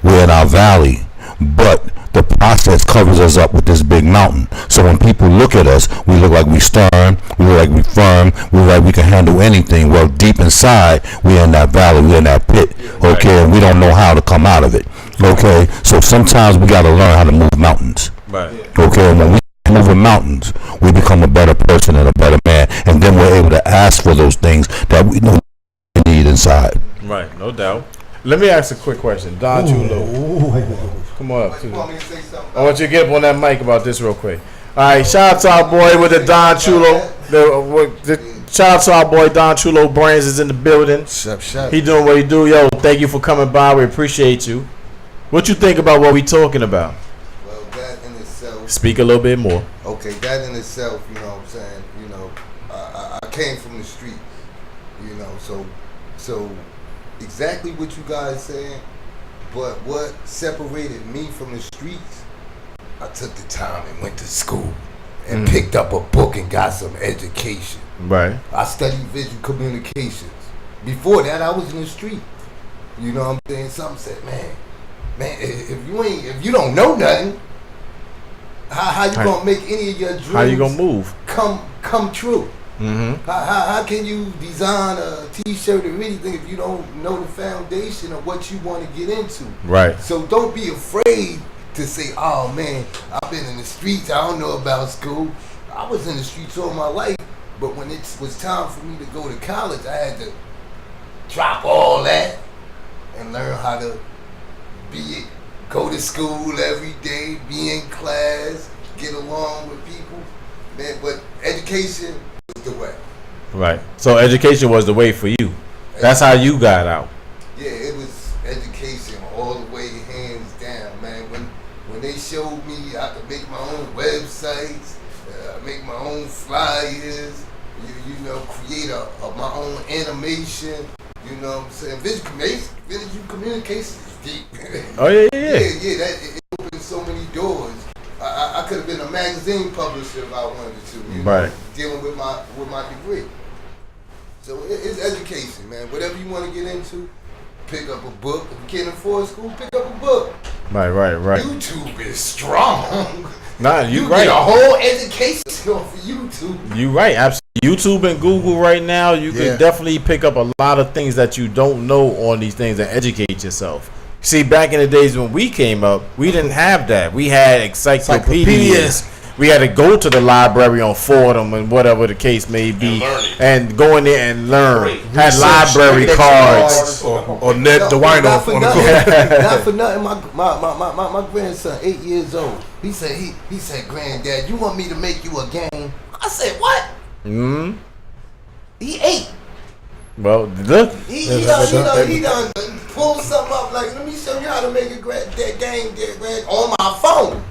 We're in our valley. But the process covers us up with this big mountain. So when people look at us, we look like we stern, we look like we firm, we look like we can handle anything. Well, deep inside, we're in that valley, we're in that pit, okay, and we don't know how to come out of it, okay? So sometimes we got to learn how to move mountains, right? Okay, and when we moving mountains, we become a better person and a better man, and then we're able to ask for those things that we know we need inside. Right, no doubt. Let me ask a quick question. Don Chulo. Come on up. I want you to get up on that mic about this real quick. All right, shout out to our boy with the Don Chulo. Shout out to our boy Don Chulo Brains is in the building. Shut. He doing what he do. Yo, thank you for coming by. We appreciate you. What you think about what we talking about? Well, that in itself. Speak a little bit more. Okay, that in itself, you know what I'm saying? You know, I came from the streets, you know, so exactly what you guys saying, but what separated me from the streets, I took the time and went to school and picked up a book and got some education. Right. I studied visual communications. Before that, I was in the street. You know what I'm saying? Some said, man, if you don't know nothing, how you gonna make any of your dreams? How you gonna move? Come true? Mm-hmm. How can you design a T-shirt or anything if you don't know the foundation of what you want to get into? Right. So don't be afraid to say, oh man, I've been in the streets, I don't know about school. I was in the streets all my life, but when it was time for me to go to college, I had to drop all that and learn how to go to school every day, be in class, get along with people. Man, but education was the way. Right. So education was the way for you. That's how you got out. Yeah, it was education all the way, hands down, man. When they showed me I could make my own websites, make my own flyers, you know, create my own animation. You know what I'm saying? Visual communication is deep. Oh yeah. Yeah. It opened so many doors. I could have been a magazine publisher if I wanted to. You know, right. Dealing with my degree. So it's education, man. Whatever you want to get into, pick up a book. If you can't afford school, pick up a book. Right. YouTube is strong. Nah, you get right. a whole education off of YouTube. You right. Absolutely. YouTube and Google right now, you can definitely pick up a lot of things that you don't know on these things and educate yourself. See, back in the days when we came up, we didn't have that. We had encyclopedias. We had to go to the library on Fordham and whatever the case may be, and go in there and learn. Had library cards or Ned DeWine Not for nothing. My grandson, 8 years old. He said, Granddad, you want me to make you a game? I said, what? He 8. Well, look. He done pulled something up like, let me show you how to make that game on my phone.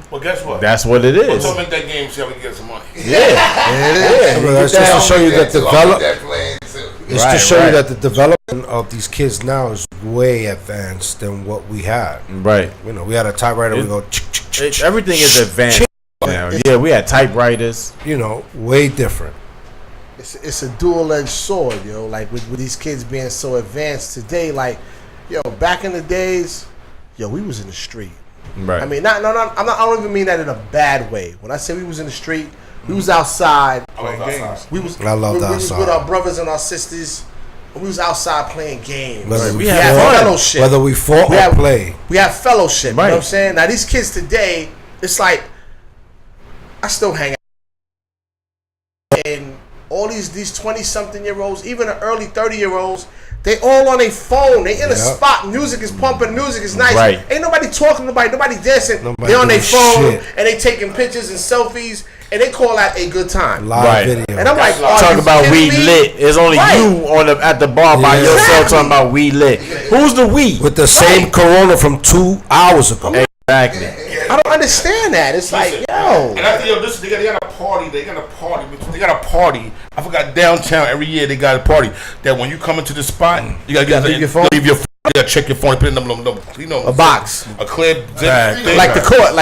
Well, guess what? That's what it is. Let's make that game so we can get some money. That's just to show you that It's to show you that the development of these kids now is way advanced than what we had. Right. You know, we had a typewriter. We go. Everything is advanced now. Yeah, we had typewriters. You know, way different. It's a dual-edged sword, yo. Like with these kids being so advanced today, like, yo, back in the days, yo, we was in the street. Right. I mean, I don't even mean that in a bad way. When I say we was in the street, we was outside playing games. We was outside with our brothers and our sisters. We was outside playing games. Whether we had fellowship. Whether we fought or play. We have fellowship. Right. You know what I'm saying? Now these kids today, it's like I still hang out. And all these 20-something-year-olds, even the early 30-year-olds, they all on their phone. They in a spot. Music is pumping. Music is nice. Right. Ain't nobody talking to nobody dancing. They on their phone and they taking pictures and selfies and they call that a good time. Live video. And I'm like, talking about we lit. It's only you at the bar by yourself talking about we lit. Who's the we? With the same Corona from 2 hours ago. Exactly. I don't understand that. It's like, yo. And I think, listen, they got a party. They got a party. I forgot downtown every year they got a party that when you come into the spot, you gotta leave your phone. You gotta check your phone and put it in a box, a clear zip thing. like the court,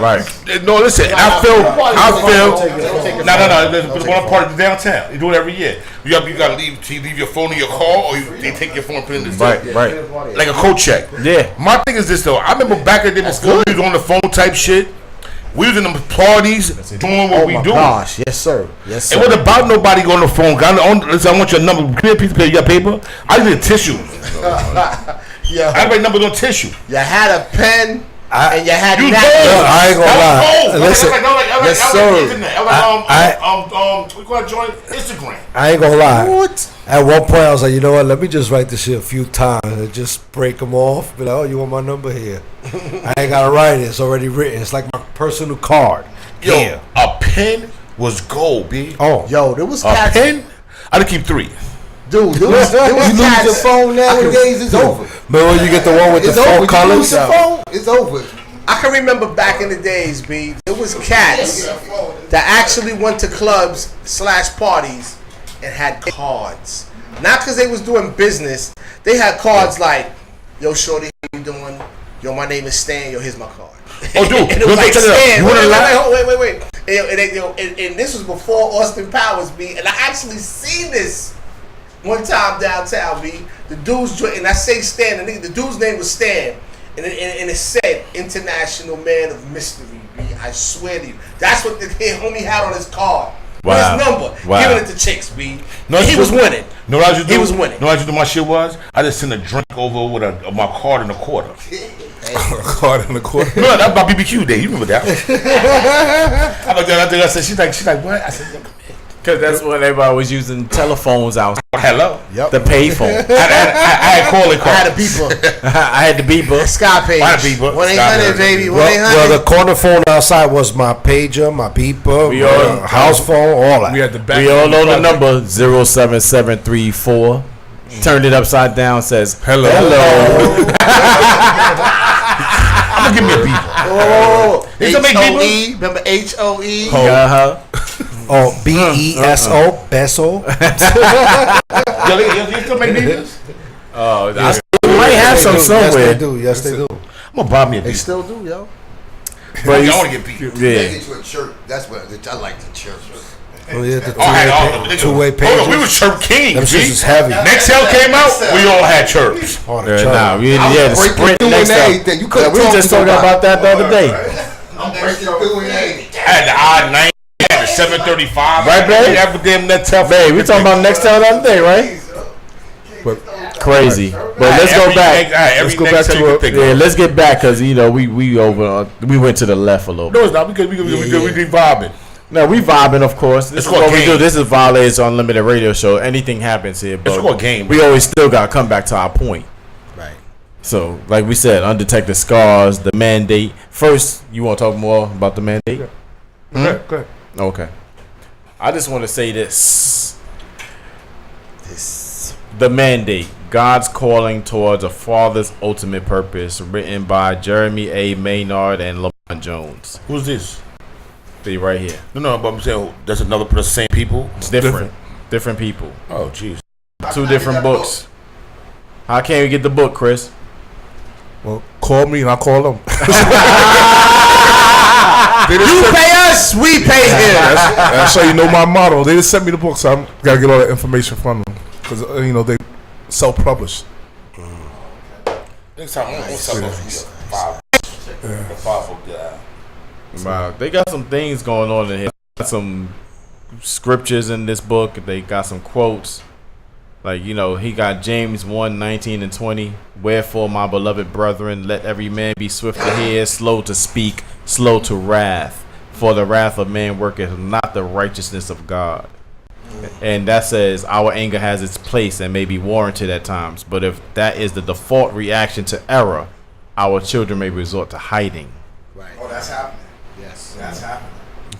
Right. No, listen. I feel. No. There's one party downtown. You do it every year. You gotta leave your phone in your car, or they take your phone and put it in the zip. Right. Like a code check. Yeah. My thing is this though. I remember back in the day before we was on the phone type shit. We was in them parties doing what we do. Gosh, yes sir. Yes sir. It wasn't about nobody going on the phone. I want your number. Give me a piece of paper. You got paper? I need a tissue. Yeah. I write numbers on tissue. You had a pen and you had You napkins. did. I ain't gonna lie. Listen, yes sir. We gonna join Instagram. I ain't gonna lie. What? At one point, I was like, you know what? Let me just write this shit a few times and just break them off. Be like, oh, you want my number here? I ain't gotta write it. It's already written. It's like my personal card. Yo, a pen was gold, B. Oh, yo, there was a cats. pen. I did keep 3. Dude, there was you lose cats. your phone nowadays, it's over. Remember when you get the one with the It's 4 over. You colors? lose your phone, it's over. I can remember back in the days, B. There was cats that actually went to clubs / parties and had cards. Not because they was doing business. They had cards like, "Yo, shorty, how you doing? Yo, my name is Stan. Yo, here's my card." Oh, dude, and it was like, Stan. you want to laugh? Wait. And this was before Austin Powers, B. And I actually seen this one time downtown, B. The dude's and I say Stan. The dude's name was Stan. And it said International Man of Mystery, B. I swear to you. That's what the kid homie had on his card. Wow. His number. Wow. Giving it to chicks, B. No, he was winning. No, what I used to do? He was winning. No, what I used to do? My shit was I just sent a drink over with my card and a quarter. A card and a quarter. No, that's my BBQ day. You remember that? I looked at her. I said, she's like, what? I said, because that's when everybody was using telephones out. Hello. Yep. The payphone. I had calling cards. I had a beeper. I had the beeper. Sky page. I had a beeper. 1-800 baby. 1-800. Well, the corner phone outside was my pager, my beeper, my house phone, all that. We had the back. We all know the number 07734. Turned it upside down. Says hello. I'm gonna give me a beeper. Oh, H-O-E. Remember H-O-E? Oh, BESO, Beso. You still make beepers? Oh, I might have some somewhere. Yes, they do. I'm gonna buy me a beeper. They still do, yo. But I want to get beepers. Yeah. They get you a chirp. That's what I like the chirp. Oh yeah, the two-way pages. Hold on, we was chirp kings. Them shits is heavy. Nextel came out, we all had chirps. Oh, the Sprint Nextel. You we were just talking about that the other day. I'm breaking through in anything. I had the I-90, I had the 735. Right, babe? Every damn Nextel. Babe, we talking about Nextel the other day, right? But crazy. But let's go back. Let's go back to it. Yeah, let's get back because we went to the left a little bit. No, it's not because we be vibing. No, we vibing, of course. This It's is called what we game. do. This is Violators Unlimited Radio Show. Anything happens here, but It's called game. we always still got to come back to our point. Right. So, like we said, undetected scars, the mandate. First, you want to talk more about the mandate? Go ahead. Okay. I just want to say this. The mandate. God's calling towards a father's ultimate purpose, written by Jeremy A. Maynard and Lamont Jones. Who's this? They right here. No, but I'm saying that's another the same people. It's different. Different people. Oh, jeez. 2 different books. How can we get the book, Chris? Well, call me and I'll call them. You pay us, we pay him. That's how you know my motto. They just sent me the book, so I gotta get all that information from them because they self-publish. Next time, five. The 5 book there. Wow, they got some things going on in here. Got some scriptures in this book. They got some quotes. Like, he got James 1:19-20. Wherefore, my beloved brethren, let every man be swift to hear, slow to speak, slow to wrath. For the wrath of man worketh not the righteousness of God. And that says our anger has its place and may be warranted at times. But if that is the default reaction to error, our children may resort to hiding. Right. Oh, that's happening. Yes, that's happening.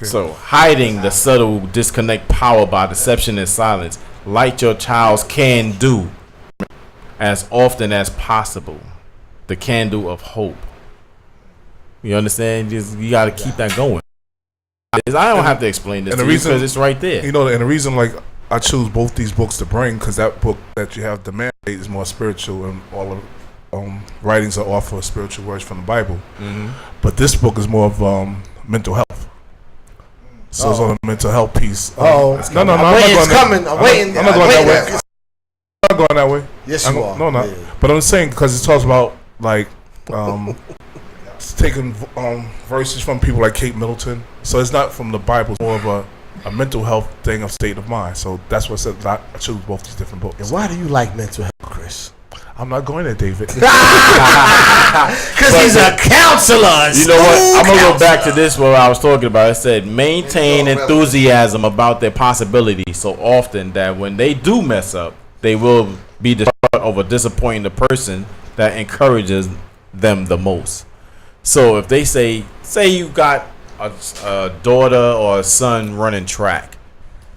So, hiding the subtle disconnect power by deception and silence, like your childs can do as often as possible. The candle of hope. You understand? You got to keep that going. I don't have to explain this to you because it's right there. And the reason I choose both these books to bring because that book that you have, The Mandate, is more spiritual and all of writings are offer spiritual words from the Bible. Mm-hmm. But this book is more of mental health. So it's on the mental health piece. No, I'm not going that way. Yes, you are. No, not. Yeah. But I'm saying because it talks about taking verses from people like Kate Middleton. So it's not from the Bible. It's more of a mental health thing of state of mind. So that's what said I choose both these different books. And why do you like mental health, Chris? I'm not going there, David. Because he's a counselor. You know what? I'm going to go back to this where I was talking about. It said, maintain enthusiasm about their possibilities so often that when they do mess up, they will be distraught over disappointing the person that encourages them the most. So if they say you got a daughter or a son running track,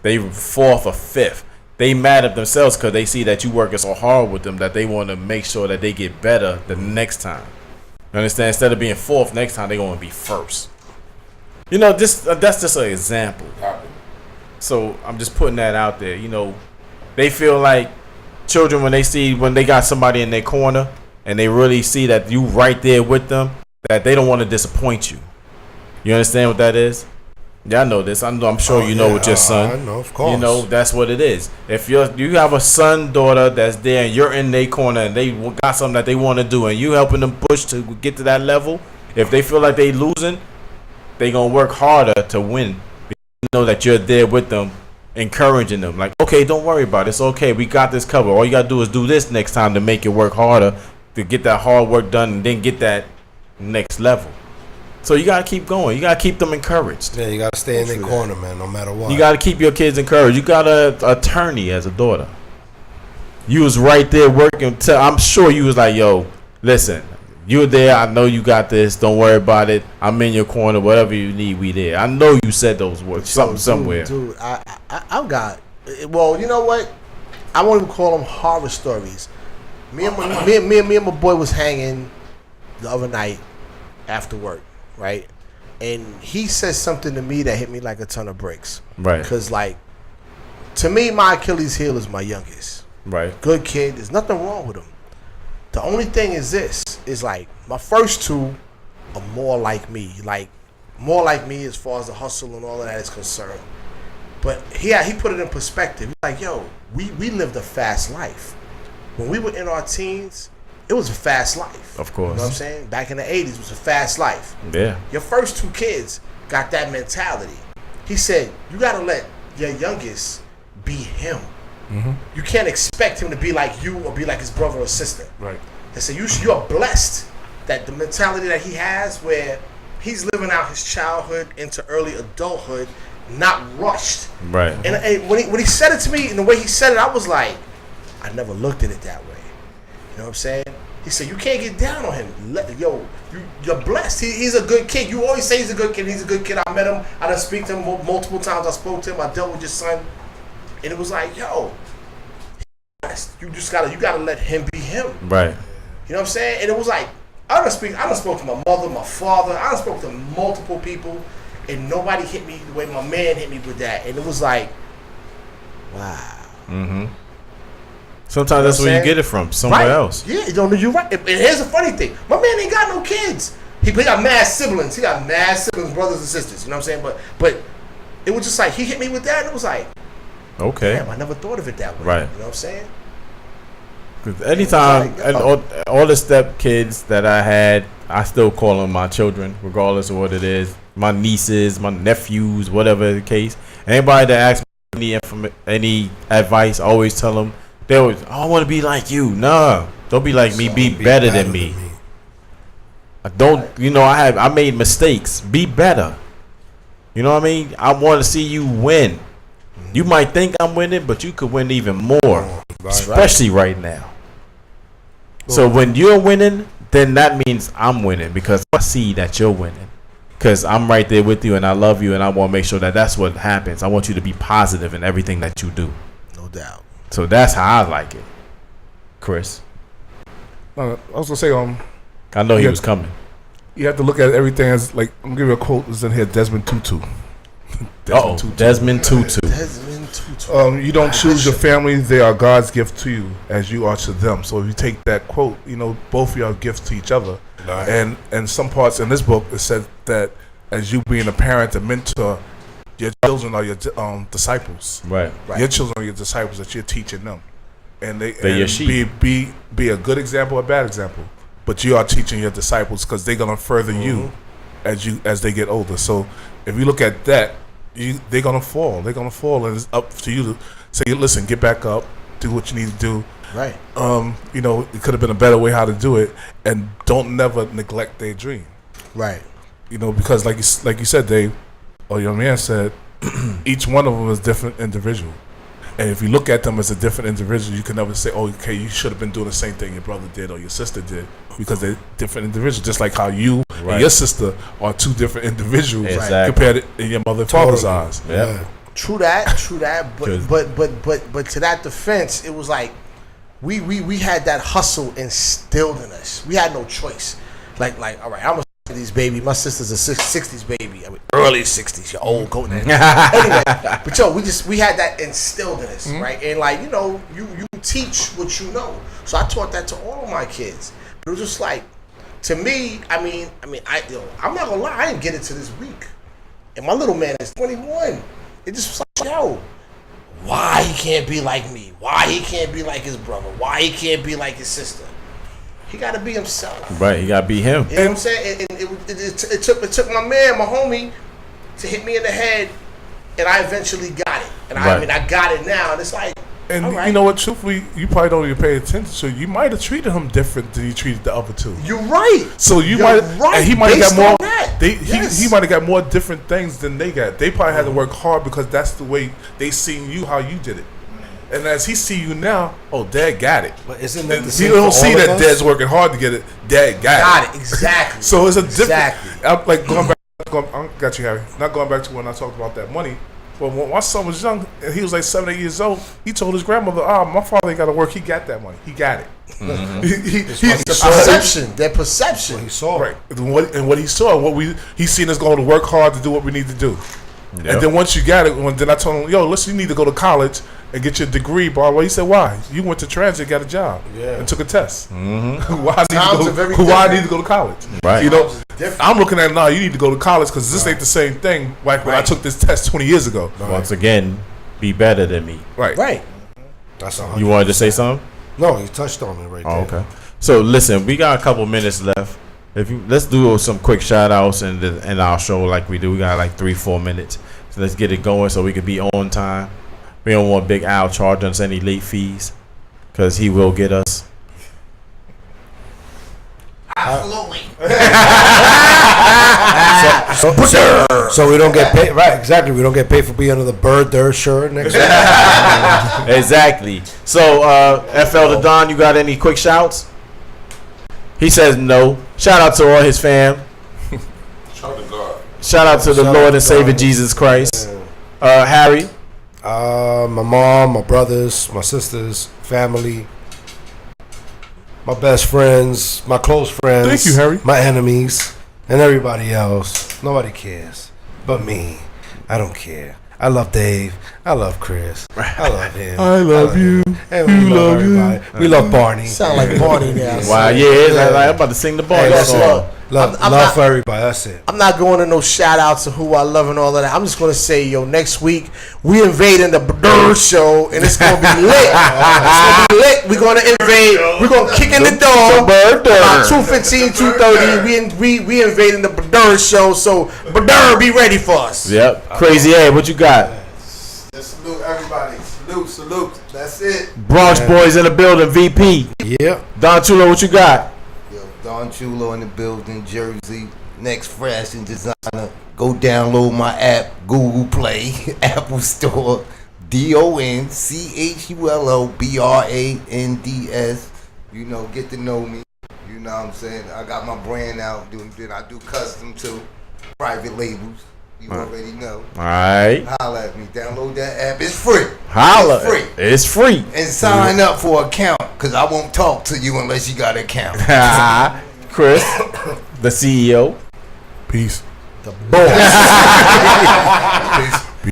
they 4th or 5th. They mad at themselves because they see that you working so hard with them that they want to make sure that they get better the next time. You understand? Instead of being 4th next time, they going to be 1st. You know, that's just an example. So I'm just putting that out there. You know, they feel like children when they got somebody in their corner and they really see that you right there with them, that they don't want to disappoint you. You understand what that is? Yeah, I know this. I'm sure you know with your son. I know, of course. You know that's what it is. If you have a son, daughter that's there, and you're in their corner, and they got something that they want to do, and you helping them push to get to that level, if they feel like they losing, they gonna work harder to win. You know that you're there with them, encouraging them. Like, okay, don't worry about it. It's okay. We got this covered. All you gotta do is do this next time to make it work harder, to get that hard work done, and then get that next level. So you gotta keep going. You gotta keep them encouraged. Yeah, you gotta stay in their corner, man, no matter what. You gotta keep your kids encouraged. You got an attorney as a daughter. You was right there working. I'm sure you was like, yo, listen, you're there. I know you got this. Don't worry about it. I'm in your corner. Whatever you need, we there. I know you said those words somewhere. Dude, I've got. Well, you know what? I won't even call them horror stories. Me and my boy was hanging the other night after work, right? And he said something to me that hit me like a ton of bricks. Right. Because, like, to me, my Achilles heel is my youngest. Right. Good kid. There's nothing wrong with him. The only thing is this, is like, my first two are more like me. Like, more like me as far as the hustle and all of that is concerned. But he put it in perspective. He's like, yo, we lived a fast life. When we were in our teens, it was a fast life. Of course. You know what I'm saying? Back in the 80s, it was a fast life. Yeah. Your first two kids got that mentality. He said, you got to let your youngest be him. Mm-hmm. You can't expect him to be like you or be like his brother or sister. Right. They say you're blessed that the mentality that he has where he's living out his childhood into early adulthood, not rushed. Right. And when he said it to me, and the way he said it, I was like, I never looked at it that way. You know what I'm saying? He said, you can't get down on him. You're blessed. He's a good kid. You always say he's a good kid. He's a good kid. I met him. I done speak to him multiple times. I spoke to him. I dealt with your son. And it was like, yo, you gotta let him be him. Right. You know what I'm saying? And it was like, I done spoke to my mother, my father. I done spoke to multiple people. And nobody hit me the way my man hit me with that. And it was like, wow. Mm-hmm. Sometimes that's where you get it from, somewhere else. Yeah, you're right. And here's the funny thing. My man ain't got no kids. He got mad siblings. He got mad siblings, brothers and sisters. You know what I'm saying? But it was just like, he hit me with that, and it was like, okay. Damn, I never thought of it that way. Right. You know what I'm saying? Because anytime, and all the step kids that I had, I still call them my children, regardless of what it is. My nieces, my nephews, whatever the case. Anybody that asks me any advice, I always tell them, they always, I want to be like you. Nah, don't be like me. Be better than me. I don't, I made mistakes. Be better. You know what I mean? I want to see you win. You might think I'm winning, but you could win even more, especially right now. So when you're winning, then that means I'm winning because I see that you're winning. Because I'm right there with you and I love you and I want to make sure that that's what happens. I want you to be positive in everything that you do. No doubt. So that's how I like it. Chris. I was going to say, I know he was coming. You have to look at everything as, like, I'm going to give you a quote that's in here, Desmond Tutu. Desmond Tutu. You don't choose your family, they are God's gift to you as you are to them. So if you take that quote, both of you are gifts to each other. Right. And some parts in this book, it said that as you being a parent, a mentor, your children are your disciples. Right. Your children are your disciples that you're teaching them. And they're your sheep. Be a good example or a bad example. But you are teaching your disciples because they're going to further you as they get older. So if you look at that, they're going to fall. They're going to fall, and it's up to you to say, listen, get back up, do what you need to do. Right. It could have been a better way how to do it, and don't never neglect their dream. Right. Because like you said, Dave, or your man said, each one of them is different individual. And if you look at them as a different individual, you can never say, "Oh, okay, you should have been doing the same thing your brother did or your sister did," because they're different individuals. Just like how you and your sister are two different individuals compared to in your mother and father's eyes. Yeah. True that. But to that defense, it was like we had that hustle instilled in us. We had no choice. Like all right, I'm a 60s baby. My sister's a 60s baby. I mean, early 60s. You're old, go there. Anyway, but yo, we had that instilled in us, right? And like, you know, you teach what you know. So I taught that to all of my kids. But it was just like, to me, I'm not gonna lie, I didn't get it to this week. And my little man is 21. It just was like, yo, why he can't be like me? Why he can't be like his brother? Why he can't be like his sister? He got to be himself. Right, he got to be him. You know what I'm saying? And it took my man, my homie, to hit me in the head, and I eventually got it. And I got it now, and it's like, and all right. You know what? Truthfully, you probably don't even pay attention. So you might have treated him different than you treated the other two. You're right. So he might have got more. He might have got more different things than they got. They probably had to work hard because that's the way they seen you, how you did it. And as he see you now, oh, Dad got it. But isn't that the same? You don't see that Dad's working hard to get it. Dad got it. Exactly. So it's a different. I'm like going back. I got you, Harry. Not going back to when I talked about that money. But when my son was young, and he was like 7, 8 years old, he told his grandmother, my father ain't got to work. He got that money. He got it. Perception. That perception. What he saw. Right. And what he saw, he's seen us going to work hard to do what we need to do. Yep. And then once you got it, then I told him, yo, listen, you need to go to college and get your degree, blah, blah. He said, why? You went to transit, got a job, and took a test. Mm-hmm. Why I need to go to college? Right. You know, I'm looking at it now, you need to go to college because this ain't the same thing like when I took this test 20 years ago. Once again, be better than me. Right. That's You wanted to say something? No, you touched on it right there. Okay. So listen, we got a couple minutes left. Let's do some quick shout outs in our show like we do. We got like 3-4 minutes. So let's get it going so we can be on time. We don't want Big Al charging us any late fees because he will get us. Absolutely. So we don't get paid. Right, exactly. We don't get paid for being under the Bird Dirt shirt next week. Exactly. So, FL the Don, you got any quick shouts? He says no. Shout out to all his fam. Shout out to God. Shout out to the Lord and Savior Jesus Christ. Harry. My mom, my brothers, my sisters, family, my best friends, my close friends. Thank you, Harry. My enemies, and everybody else. Nobody cares but me. I don't care. I love Dave. I love Chris. I love him. I love you. And we love everybody. We love Barney. Sound like Barney now. Wow, yeah. I'm about to sing the Barney song. Love for everybody. That's it. I'm not going to no shout outs to who I love and all of that. I'm just going to say, yo, next week we invading the Brr show and it's going to be lit. It's going to be lit. We're going to invade. We're going to kick in the door. About 2:15, 2:30. We invading the Brr show. So Brr, be ready for us. Yep. Crazy A, what you got? Just salute everybody. Salute. That's it. Bronx boys in the building. VP. Yeah. Don Chulo, what you got? Don Chulo in the building, Jersey. Next fashion designer. Go download my app, Google Play, Apple Store, DONCHULO BRANDS. You know, get to know me. You know what I'm saying? I got my brand out. I do custom too. Private labels. You already know. All right. Holla at me. Download that app. It's free. Holla. It's free. It's free. And sign up for an account because I won't talk to you unless you got an account. Chris, the CEO. Peace. The boss. Peace.